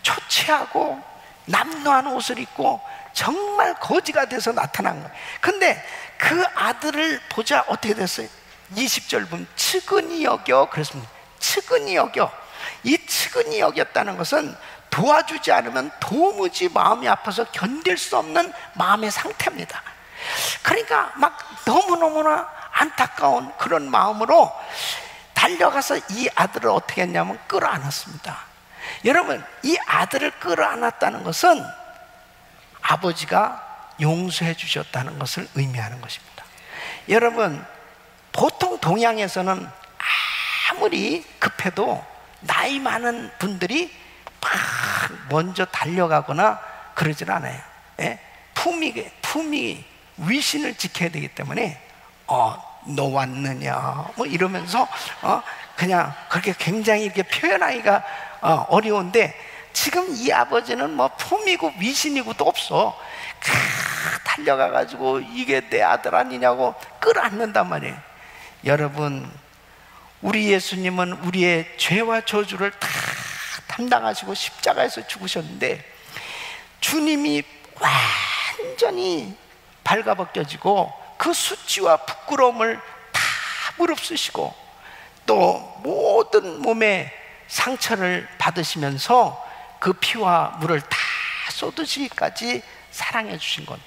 초췌하고 남루한 옷을 입고 정말 거지가 돼서 나타난 거예요. 근데 그 아들을 보자 어떻게 됐어요? 20절 보면 측은히 여겨 그랬습니다. 측은히 여겨. 이 측은히 여겼다는 것은 도와주지 않으면 도무지 마음이 아파서 견딜 수 없는 마음의 상태입니다. 그러니까 막 너무너무나 안타까운 그런 마음으로 달려가서 이 아들을 어떻게 했냐면 끌어안았습니다. 여러분, 이 아들을 끌어안았다는 것은 아버지가 용서해 주셨다는 것을 의미하는 것입니다. 여러분, 보통 동양에서는 아무리 급해도 나이 많은 분들이 막 먼저 달려가거나 그러질 않아요. 예? 품위 위신을 지켜야 되기 때문에 너 왔느냐 뭐 이러면서 그냥 그렇게 굉장히 이렇게 표현하기가 어려운데, 지금 이 아버지는 뭐 품이고 위신이고도 없어. 달려가가지고 이게 내 아들 아니냐고 끌어안는단 말이에요. 여러분, 우리 예수님은 우리의 죄와 저주를 다 담당하시고 십자가에서 죽으셨는데, 주님이 완전히 발가벗겨지고 그 수치와 부끄러움을 다 무릅쓰시고 또 모든 몸에 상처를 받으시면서 그 피와 물을 다 쏟으시기까지 사랑해 주신 것.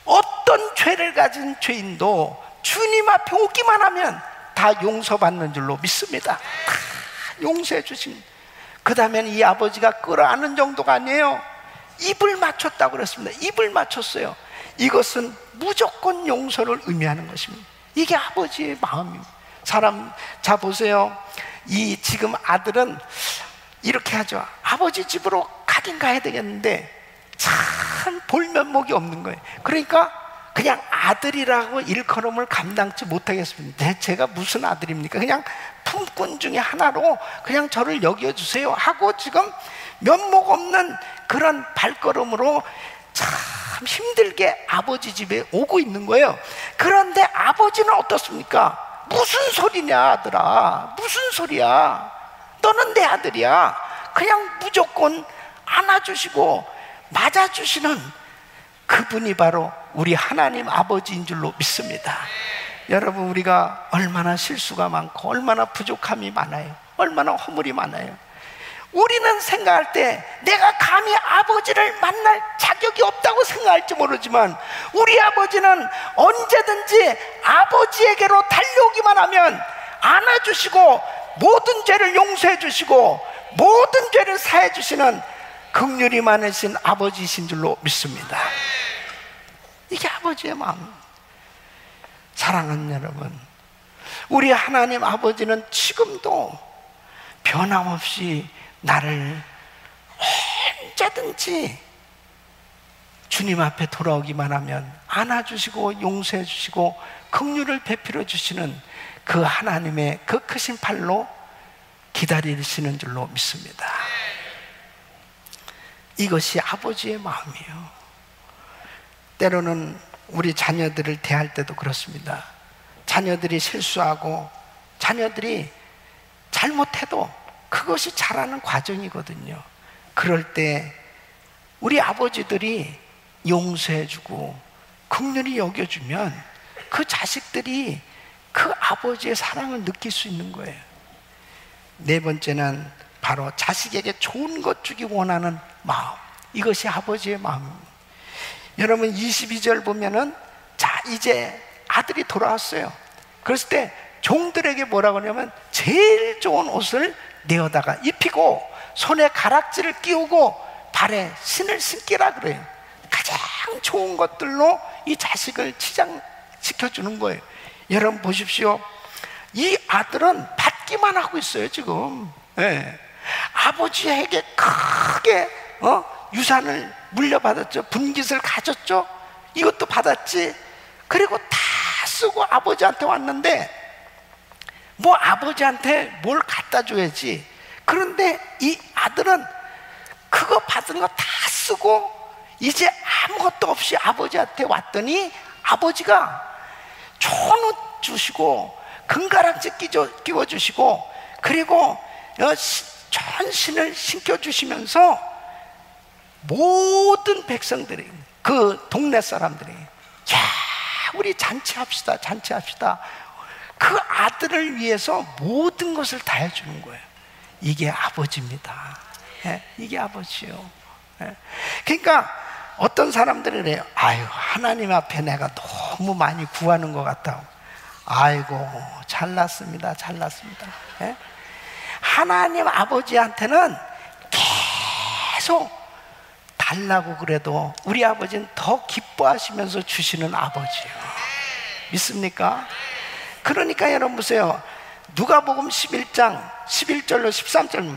어떤 죄를 가진 죄인도 주님 앞에 오기만 하면 다 용서받는 줄로 믿습니다. 다 용서해 주신. 그 다음에는 이 아버지가 끌어안는 정도가 아니에요. 입을 맞췄다고 그랬습니다. 입을 맞췄어요. 이것은 무조건 용서를 의미하는 것입니다. 이게 아버지의 마음입니다. 사람, 자 보세요. 이 지금 아들은 이렇게 하죠. 아버지 집으로 가긴 가야 되겠는데 참 볼 면목이 없는 거예요. 그러니까 그냥 아들이라고 일컬음을 감당치 못하겠습니다. 제가 무슨 아들입니까? 그냥 품꾼 중에 하나로 그냥 저를 여겨주세요 하고 지금 면목 없는 그런 발걸음으로 참 힘들게 아버지 집에 오고 있는 거예요. 그런데 아버지는 어떻습니까? 무슨 소리냐 아들아, 무슨 소리야, 너는 내 아들이야. 그냥 무조건 안아주시고 맞아주시는 그분이 바로 우리 하나님 아버지인 줄로 믿습니다. 여러분, 우리가 얼마나 실수가 많고 얼마나 부족함이 많아요. 얼마나 허물이 많아요. 우리는 생각할 때 내가 감히 아버지를 만날 자격이 없다고 생각할지 모르지만 우리 아버지는 언제든지 아버지에게로 달려오기만 하면 안아주시고 모든 죄를 용서해 주시고 모든 죄를 사해 주시는 긍휼이 많으신 아버지이신 줄로 믿습니다. 이게 아버지의 마음. 사랑하는 여러분, 우리 하나님 아버지는 지금도 변함없이 나를 언제든지 주님 앞에 돌아오기만 하면 안아주시고 용서해 주시고 긍휼을 베풀어 주시는 그 하나님의 그 크신 팔로 기다리시는 줄로 믿습니다. 이것이 아버지의 마음이에요. 때로는 우리 자녀들을 대할 때도 그렇습니다. 자녀들이 실수하고 자녀들이 잘못해도 그것이 자라는 과정이거든요. 그럴 때 우리 아버지들이 용서해주고 긍휼히 여겨주면 그 자식들이 그 아버지의 사랑을 느낄 수 있는 거예요. 네 번째는 바로 자식에게 좋은 것 주기 원하는 마음. 이것이 아버지의 마음입니다. 여러분 22절 보면은 자 이제 아들이 돌아왔어요. 그랬을 때 종들에게 뭐라고 하냐면 제일 좋은 옷을 내어다가 입히고 손에 가락지를 끼우고 발에 신을 신기라 그래요. 가장 좋은 것들로 이 자식을 치장시켜주는 거예요. 여러분 보십시오. 이 아들은 받기만 하고 있어요 지금. 네. 아버지에게 크게 유산을 물려받았죠. 분깃을 가졌죠. 이것도 받았지. 그리고 다 쓰고 아버지한테 왔는데 뭐 아버지한테 뭘 갖다 줘야지. 그런데 이 아들은 그거 받은 거 다 쓰고 이제 아무것도 없이 아버지한테 왔더니 아버지가 좋은 옷 주시고 금가락지 끼워주시고 그리고 전신을 신겨주시면서 모든 백성들이 그 동네 사람들이 야 우리 잔치합시다 잔치합시다. 그 아들을 위해서 모든 것을 다 해주는 거예요. 이게 아버지입니다. 예, 이게 아버지요. 예. 그러니까 어떤 사람들이 그래요. 아유 하나님 앞에 내가 너무 많이 구하는 것 같다고. 아이고 잘났습니다 잘났습니다. 예? 하나님 아버지한테는 계속 달라고 그래도 우리 아버지는 더 기뻐하시면서 주시는 아버지예요. 믿습니까? 그러니까 여러분 보세요. 누가복음 11장 11절로 13절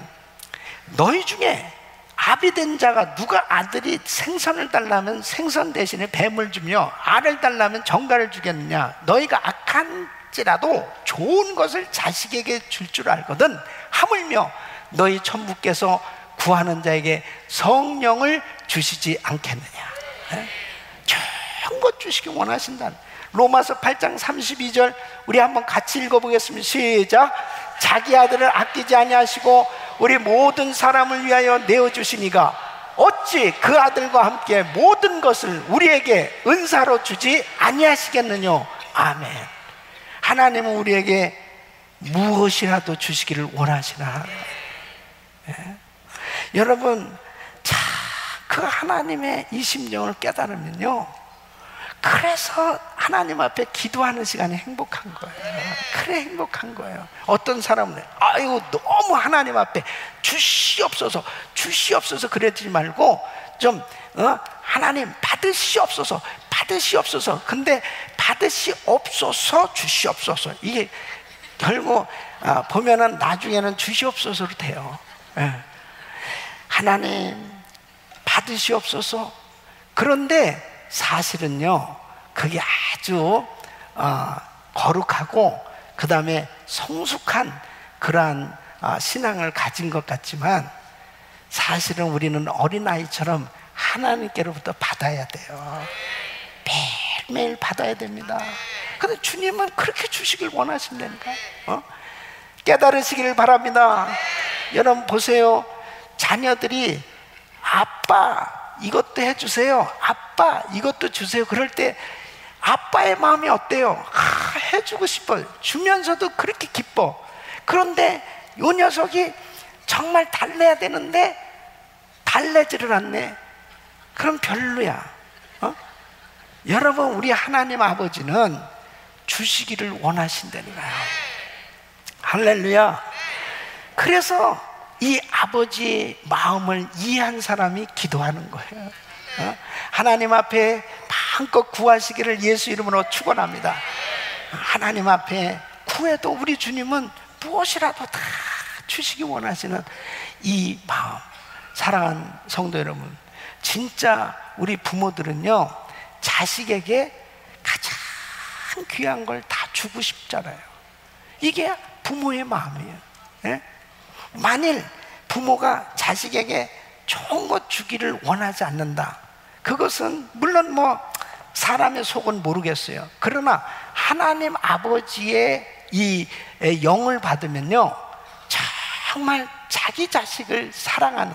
너희 중에 아비된 자가 누가 아들이 생선을 달라면 생선 대신에 뱀을 주며 알을 달라면 정갈을 주겠느냐. 너희가 악한지라도 좋은 것을 자식에게 줄 줄 알거든 하물며 너희 천부께서 구하는 자에게 성령을 주시지 않겠느냐. 좋은 것 주시기 원하신다. 로마서 8장 32절 우리 한번 같이 읽어보겠습니다. 시작. 자기 아들을 아끼지 아니하시고 우리 모든 사람을 위하여 내어주시니가 어찌 그 아들과 함께 모든 것을 우리에게 은사로 주지 아니하시겠느냐. 아멘. 하나님은 우리에게 무엇이라도 주시기를 원하시나. 예? 여러분, 자, 그 하나님의 이 심정을 깨달으면요, 그래서 하나님 앞에 기도하는 시간이 행복한 거예요. 그래 행복한 거예요. 어떤 사람은 아유 너무 하나님 앞에 주시옵소서 주시옵소서 그러지 말고 좀 하나님 받으시옵소서 받으시옵소서. 근데 받으시옵소서 주시옵소서, 이게 결국 보면은 나중에는 주시옵소서로 돼요. 예. 하나님 받으시옵소서. 그런데 사실은요, 그게 아주 거룩하고 그 다음에 성숙한 그러한 신앙을 가진 것 같지만, 사실은 우리는 어린아이처럼 하나님께로부터 받아야 돼요. 매일매일 받아야 됩니다. 근데 주님은 그렇게 주시길 원하신다니까. 깨달으시길 바랍니다. 여러분 보세요, 자녀들이 아빠 이것도 해주세요, 아빠 이것도 주세요, 그럴 때 아빠의 마음이 어때요? 해주고 싶어요. 주면서도 그렇게 기뻐. 그런데 이 녀석이 정말 달래야 되는데 달래지를 않네. 그럼 별로야. 여러분, 우리 하나님 아버지는 주시기를 원하신다는 거예요. 할렐루야. 그래서 이 아버지의 마음을 이해한 사람이 기도하는 거예요. 하나님 앞에 마음껏 구하시기를 예수 이름으로 축원합니다. 하나님 앞에 구해도 우리 주님은 무엇이라도 다 주시기 원하시는 이 마음. 사랑하는 성도 여러분, 진짜 우리 부모들은요, 자식에게 가장 귀한 걸 다 주고 싶잖아요. 이게 부모의 마음이에요. 예? 만일 부모가 자식에게 좋은 것 주기를 원하지 않는다, 그것은 물론 뭐 사람의 속은 모르겠어요. 그러나 하나님 아버지의 이 영을 받으면요, 정말 자기 자식을 사랑하는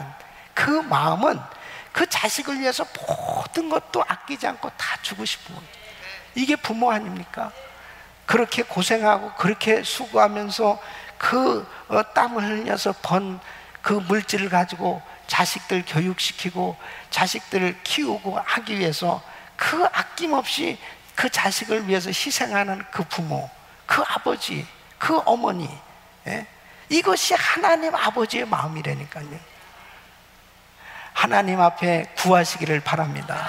그 마음은 그 자식을 위해서 모든 것도 아끼지 않고 다 주고 싶은 거예요. 이게 부모 아닙니까? 그렇게 고생하고 그렇게 수고하면서 그 땀을 흘려서 번 그 물질을 가지고 자식들 교육시키고 자식들을 키우고 하기 위해서 그 아낌없이 그 자식을 위해서 희생하는 그 부모, 그 아버지, 그 어머니, 예? 이것이 하나님 아버지의 마음이라니까요. 하나님 앞에 구하시기를 바랍니다.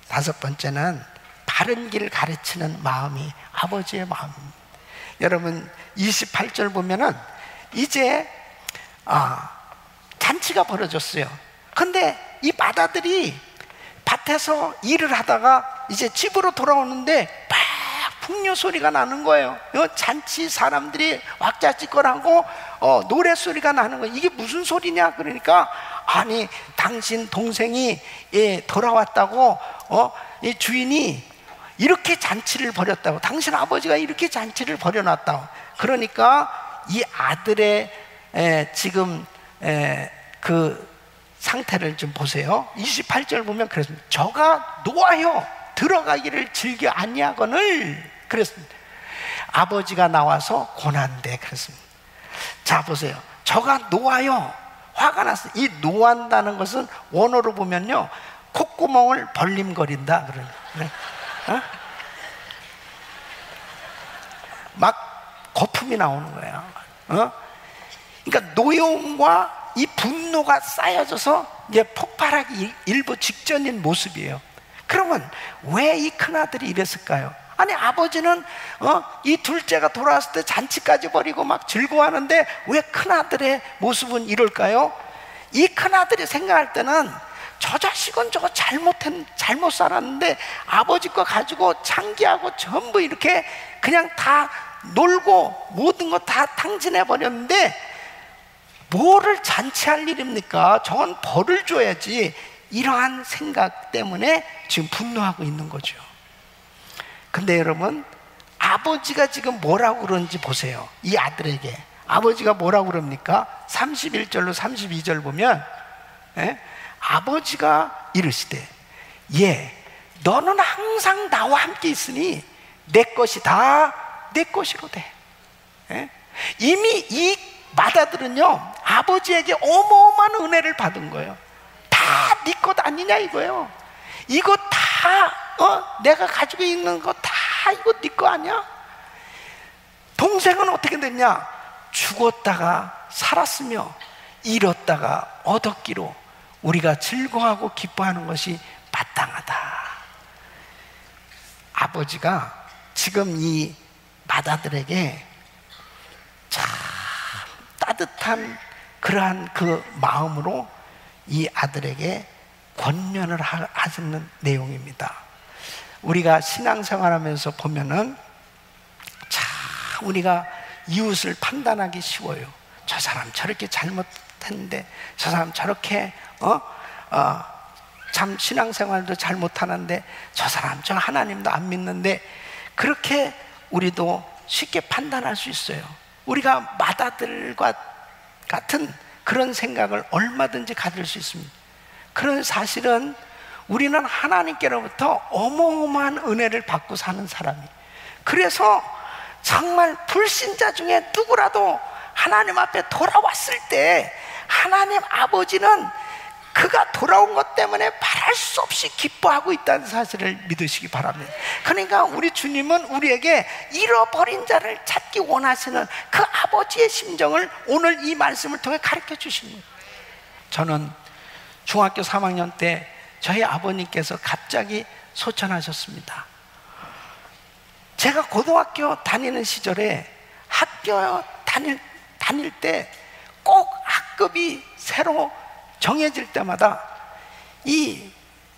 다섯 번째는 바른 길 가르치는 마음이 아버지의 마음입니다. 여러분 28절 보면은 이제 잔치가 벌어졌어요. 근데 이 맏아들이 밭에서 일을 하다가 이제 집으로 돌아오는데 막 풍류 소리가 나는 거예요. 잔치 사람들이 왁자지껄하고 노래 소리가 나는 거예요. 이게 무슨 소리냐? 그러니까 아니 당신 동생이 돌아왔다고 이 주인이 이렇게 잔치를 벌였다고, 당신 아버지가 이렇게 잔치를 벌여놨다고. 그러니까 이 아들의 지금 그 상태를 좀 보세요. 28절 보면 그랬습니다. 저가 놓아요 들어가기를 즐겨 아니하거늘 그랬습니다. 아버지가 나와서 고난대 그랬습니다. 자 보세요, 저가 놓아요, 화가 났어요. 이 놓한다는 것은 원어로 보면요, 콧구멍을 벌림거린다 그러는 막 거품이 나오는 거예요. 그러니까 노여움과 이 분노가 쌓여져서 이제 폭발하기 일부 직전인 모습이에요. 그러면 왜 이 큰아들이 이랬을까요? 아니 아버지는 이 둘째가 돌아왔을 때 잔치까지 벌이고 막 즐거워하는데 왜 큰아들의 모습은 이럴까요? 이 큰아들이 생각할 때는 저 자식은 저거 잘못 살았는데 아버지 거 가지고 창기하고 전부 이렇게 그냥 다 놀고 모든 거 다 탕진해 버렸는데 뭐를 잔치할 일입니까? 저건 벌을 줘야지. 이러한 생각 때문에 지금 분노하고 있는 거죠. 근데 여러분, 아버지가 지금 뭐라고 그러는지 보세요. 이 아들에게 아버지가 뭐라고 그럽니까? 31절로 32절 보면 아버지가 이르시되 너는 항상 나와 함께 있으니 내 것이 다 내 것이로 돼. 예? 이미 이 맏아들은요 아버지에게 어마어마한 은혜를 받은 거예요. 다 네 것 아니냐 이거예요. 이거 다 내가 가지고 있는 거 다 이거 네 거 아니야? 동생은 어떻게 됐냐? 죽었다가 살았으며 잃었다가 얻었기로 우리가 즐거워하고 기뻐하는 것이 마땅하다. 아버지가 지금 이 맏아들에게 참 따뜻한 그러한 그 마음으로 이 아들에게 권면을 하시는 내용입니다. 우리가 신앙생활하면서 보면은 참 우리가 이웃을 판단하기 쉬워요. 저 사람 저렇게 잘못했는데, 저 사람 저렇게 참 신앙생활도 잘못하는데, 저 사람 저 하나님도 안 믿는데, 그렇게 우리도 쉽게 판단할 수 있어요. 우리가 맏아들과 같은 그런 생각을 얼마든지 가질 수 있습니다. 그런 사실은 우리는 하나님께로부터 어마어마한 은혜를 받고 사는 사람이에요. 그래서 정말 불신자 중에 누구라도 하나님 앞에 돌아왔을 때 하나님 아버지는 그가 돌아온 것 때문에 말할 수 없이 기뻐하고 있다는 사실을 믿으시기 바랍니다. 그러니까 우리 주님은 우리에게 잃어버린 자를 찾기 원하시는 그 아버지의 심정을 오늘 이 말씀을 통해 가르쳐 주십니다. 저는 중학교 3학년 때 저희 아버님께서 갑자기 소천하셨습니다. 제가 고등학교 다니는 시절에 학교 다닐 때 꼭 학급이 새로 정해질 때마다 이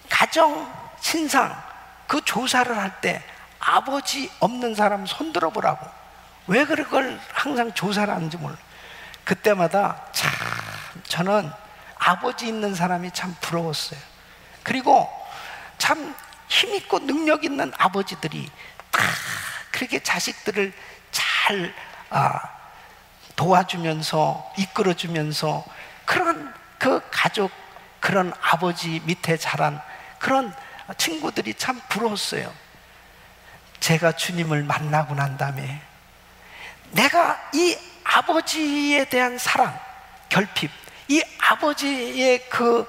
가정 신상 그 조사를 할 때 아버지 없는 사람 손 들어보라고. 왜 그걸 항상 조사를 하는지 몰라요. 그때마다 참 저는 아버지 있는 사람이 참 부러웠어요. 그리고 참 힘있고 능력 있는 아버지들이 다 그렇게 자식들을 잘 도와주면서 이끌어주면서 그런 그 가족, 그런 아버지 밑에 자란 그런 친구들이 참 부러웠어요. 제가 주님을 만나고 난 다음에 내가 이 아버지에 대한 사랑, 결핍, 이 아버지의 그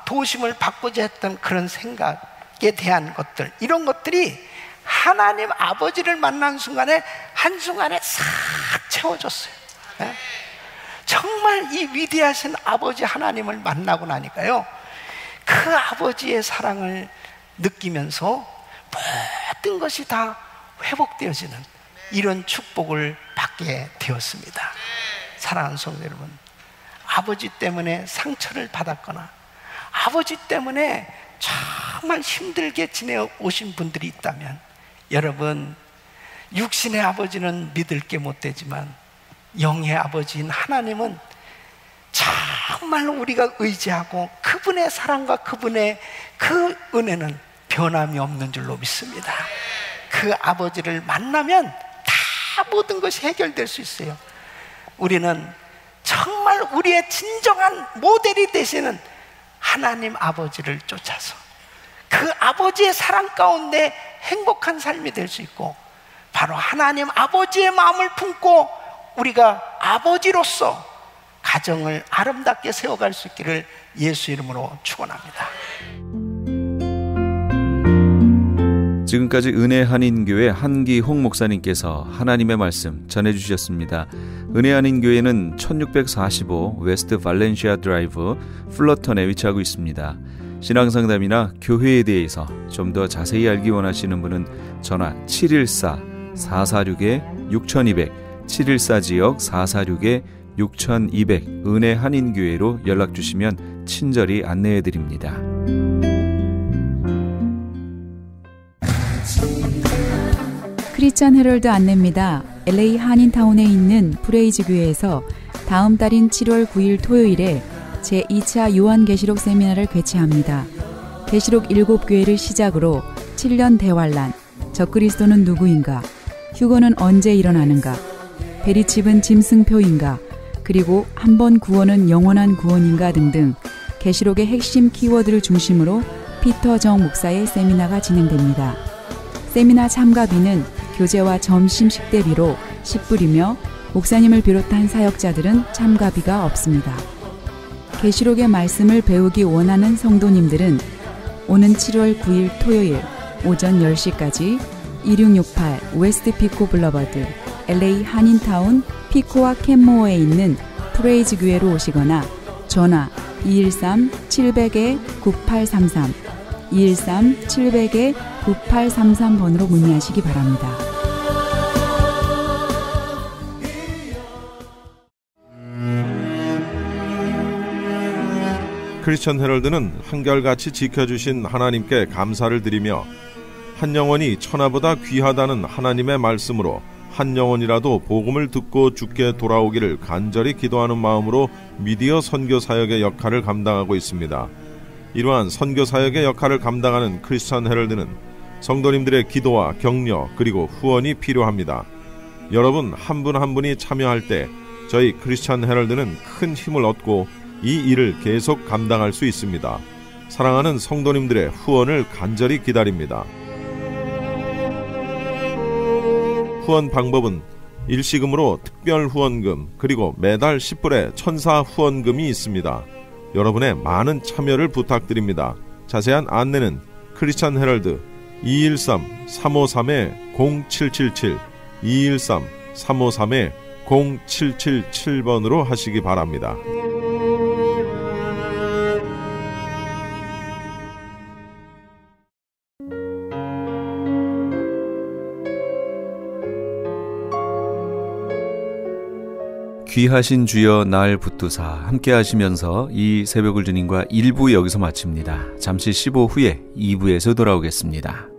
도우심을 받고자 했던 그런 생각에 대한 것들, 이런 것들이 하나님 아버지를 만난 순간에 한순간에 싹 채워졌어요. 네? 정말 이 위대하신 아버지 하나님을 만나고 나니까요, 그 아버지의 사랑을 느끼면서 모든 것이 다 회복되어지는 이런 축복을 받게 되었습니다. 사랑하는 성도 여러분, 아버지 때문에 상처를 받았거나 아버지 때문에 정말 힘들게 지내오신 분들이 있다면, 여러분, 육신의 아버지는 믿을 게 못 되지만 영의 아버지인 하나님은 정말 우리가 의지하고 그분의 사랑과 그분의 그 은혜는 변함이 없는 줄로 믿습니다. 그 아버지를 만나면 다 모든 것이 해결될 수 있어요. 우리는 정말 우리의 진정한 모델이 되시는 하나님 아버지를 쫓아서 그 아버지의 사랑 가운데 행복한 삶이 될 수 있고, 바로 하나님 아버지의 마음을 품고 우리가 아버지로서 가정을 아름답게 세워갈 수 있기를 예수 이름으로 축원합니다. 지금까지 은혜 한인교회 한기홍 목사님께서 하나님의 말씀 전해주셨습니다. 은혜 한인교회는 1645 웨스트 발렌시아 드라이브 플러턴에 위치하고 있습니다. 신앙상담이나 교회에 대해서 좀 더 자세히 알기 원하시는 분은 전화 714-446-6200 714지역 446-6200 은혜 한인교회로 연락주시면 친절히 안내해드립니다. 크리스찬 헤럴드 안내입니다. LA 한인타운에 있는 프레이즈 교회에서 다음 달인 7월 9일 토요일에 제2차 요한계시록 세미나를 개최합니다. 계시록 7교회를 시작으로 7년 대환란, 적그리스도는 누구인가, 휴거는 언제 일어나는가, 베리칩은 짐승표인가, 그리고 한 번 구원은 영원한 구원인가 등등 계시록의 핵심 키워드를 중심으로 피터 정 목사의 세미나가 진행됩니다. 세미나 참가비는 교재와 점심 식대비로 10불이며 목사님을 비롯한 사역자들은 참가비가 없습니다. 계시록의 말씀을 배우기 원하는 성도님들은 오는 7월 9일 토요일 오전 10시까지 2668 웨스트 피코 블러버드 LA 한인타운 피코와 캔모어에 있는 프레이즈 교회로 오시거나 전화 213-700-9833 213-700-9833번으로 문의하시기 바랍니다. 크리스천 헤럴드는 한결같이 지켜주신 하나님께 감사를 드리며 한 영혼이 천하보다 귀하다는 하나님의 말씀으로 한 영혼이라도 복음을 듣고 주께 돌아오기를 간절히 기도하는 마음으로 미디어 선교 사역의 역할을 감당하고 있습니다. 이러한 선교 사역의 역할을 감당하는 크리스천 헤럴드는 성도님들의 기도와 격려 그리고 후원이 필요합니다. 여러분 한 분 한 분이 참여할 때 저희 크리스천 헤럴드는 큰 힘을 얻고 이 일을 계속 감당할 수 있습니다. 사랑하는 성도님들의 후원을 간절히 기다립니다. 후원 방법은 일시금으로 특별 후원금 그리고 매달 10불의 천사 후원금이 있습니다. 여러분의 많은 참여를 부탁드립니다. 자세한 안내는 크리스천 헤럴드 213-353-0777 213-353-0777번으로 하시기 바랍니다. 귀하신 주여 날 붙드사 함께 하시면서 이 새벽을 주님과 1부 여기서 마칩니다. 잠시 15 후에 2부에서 돌아오겠습니다.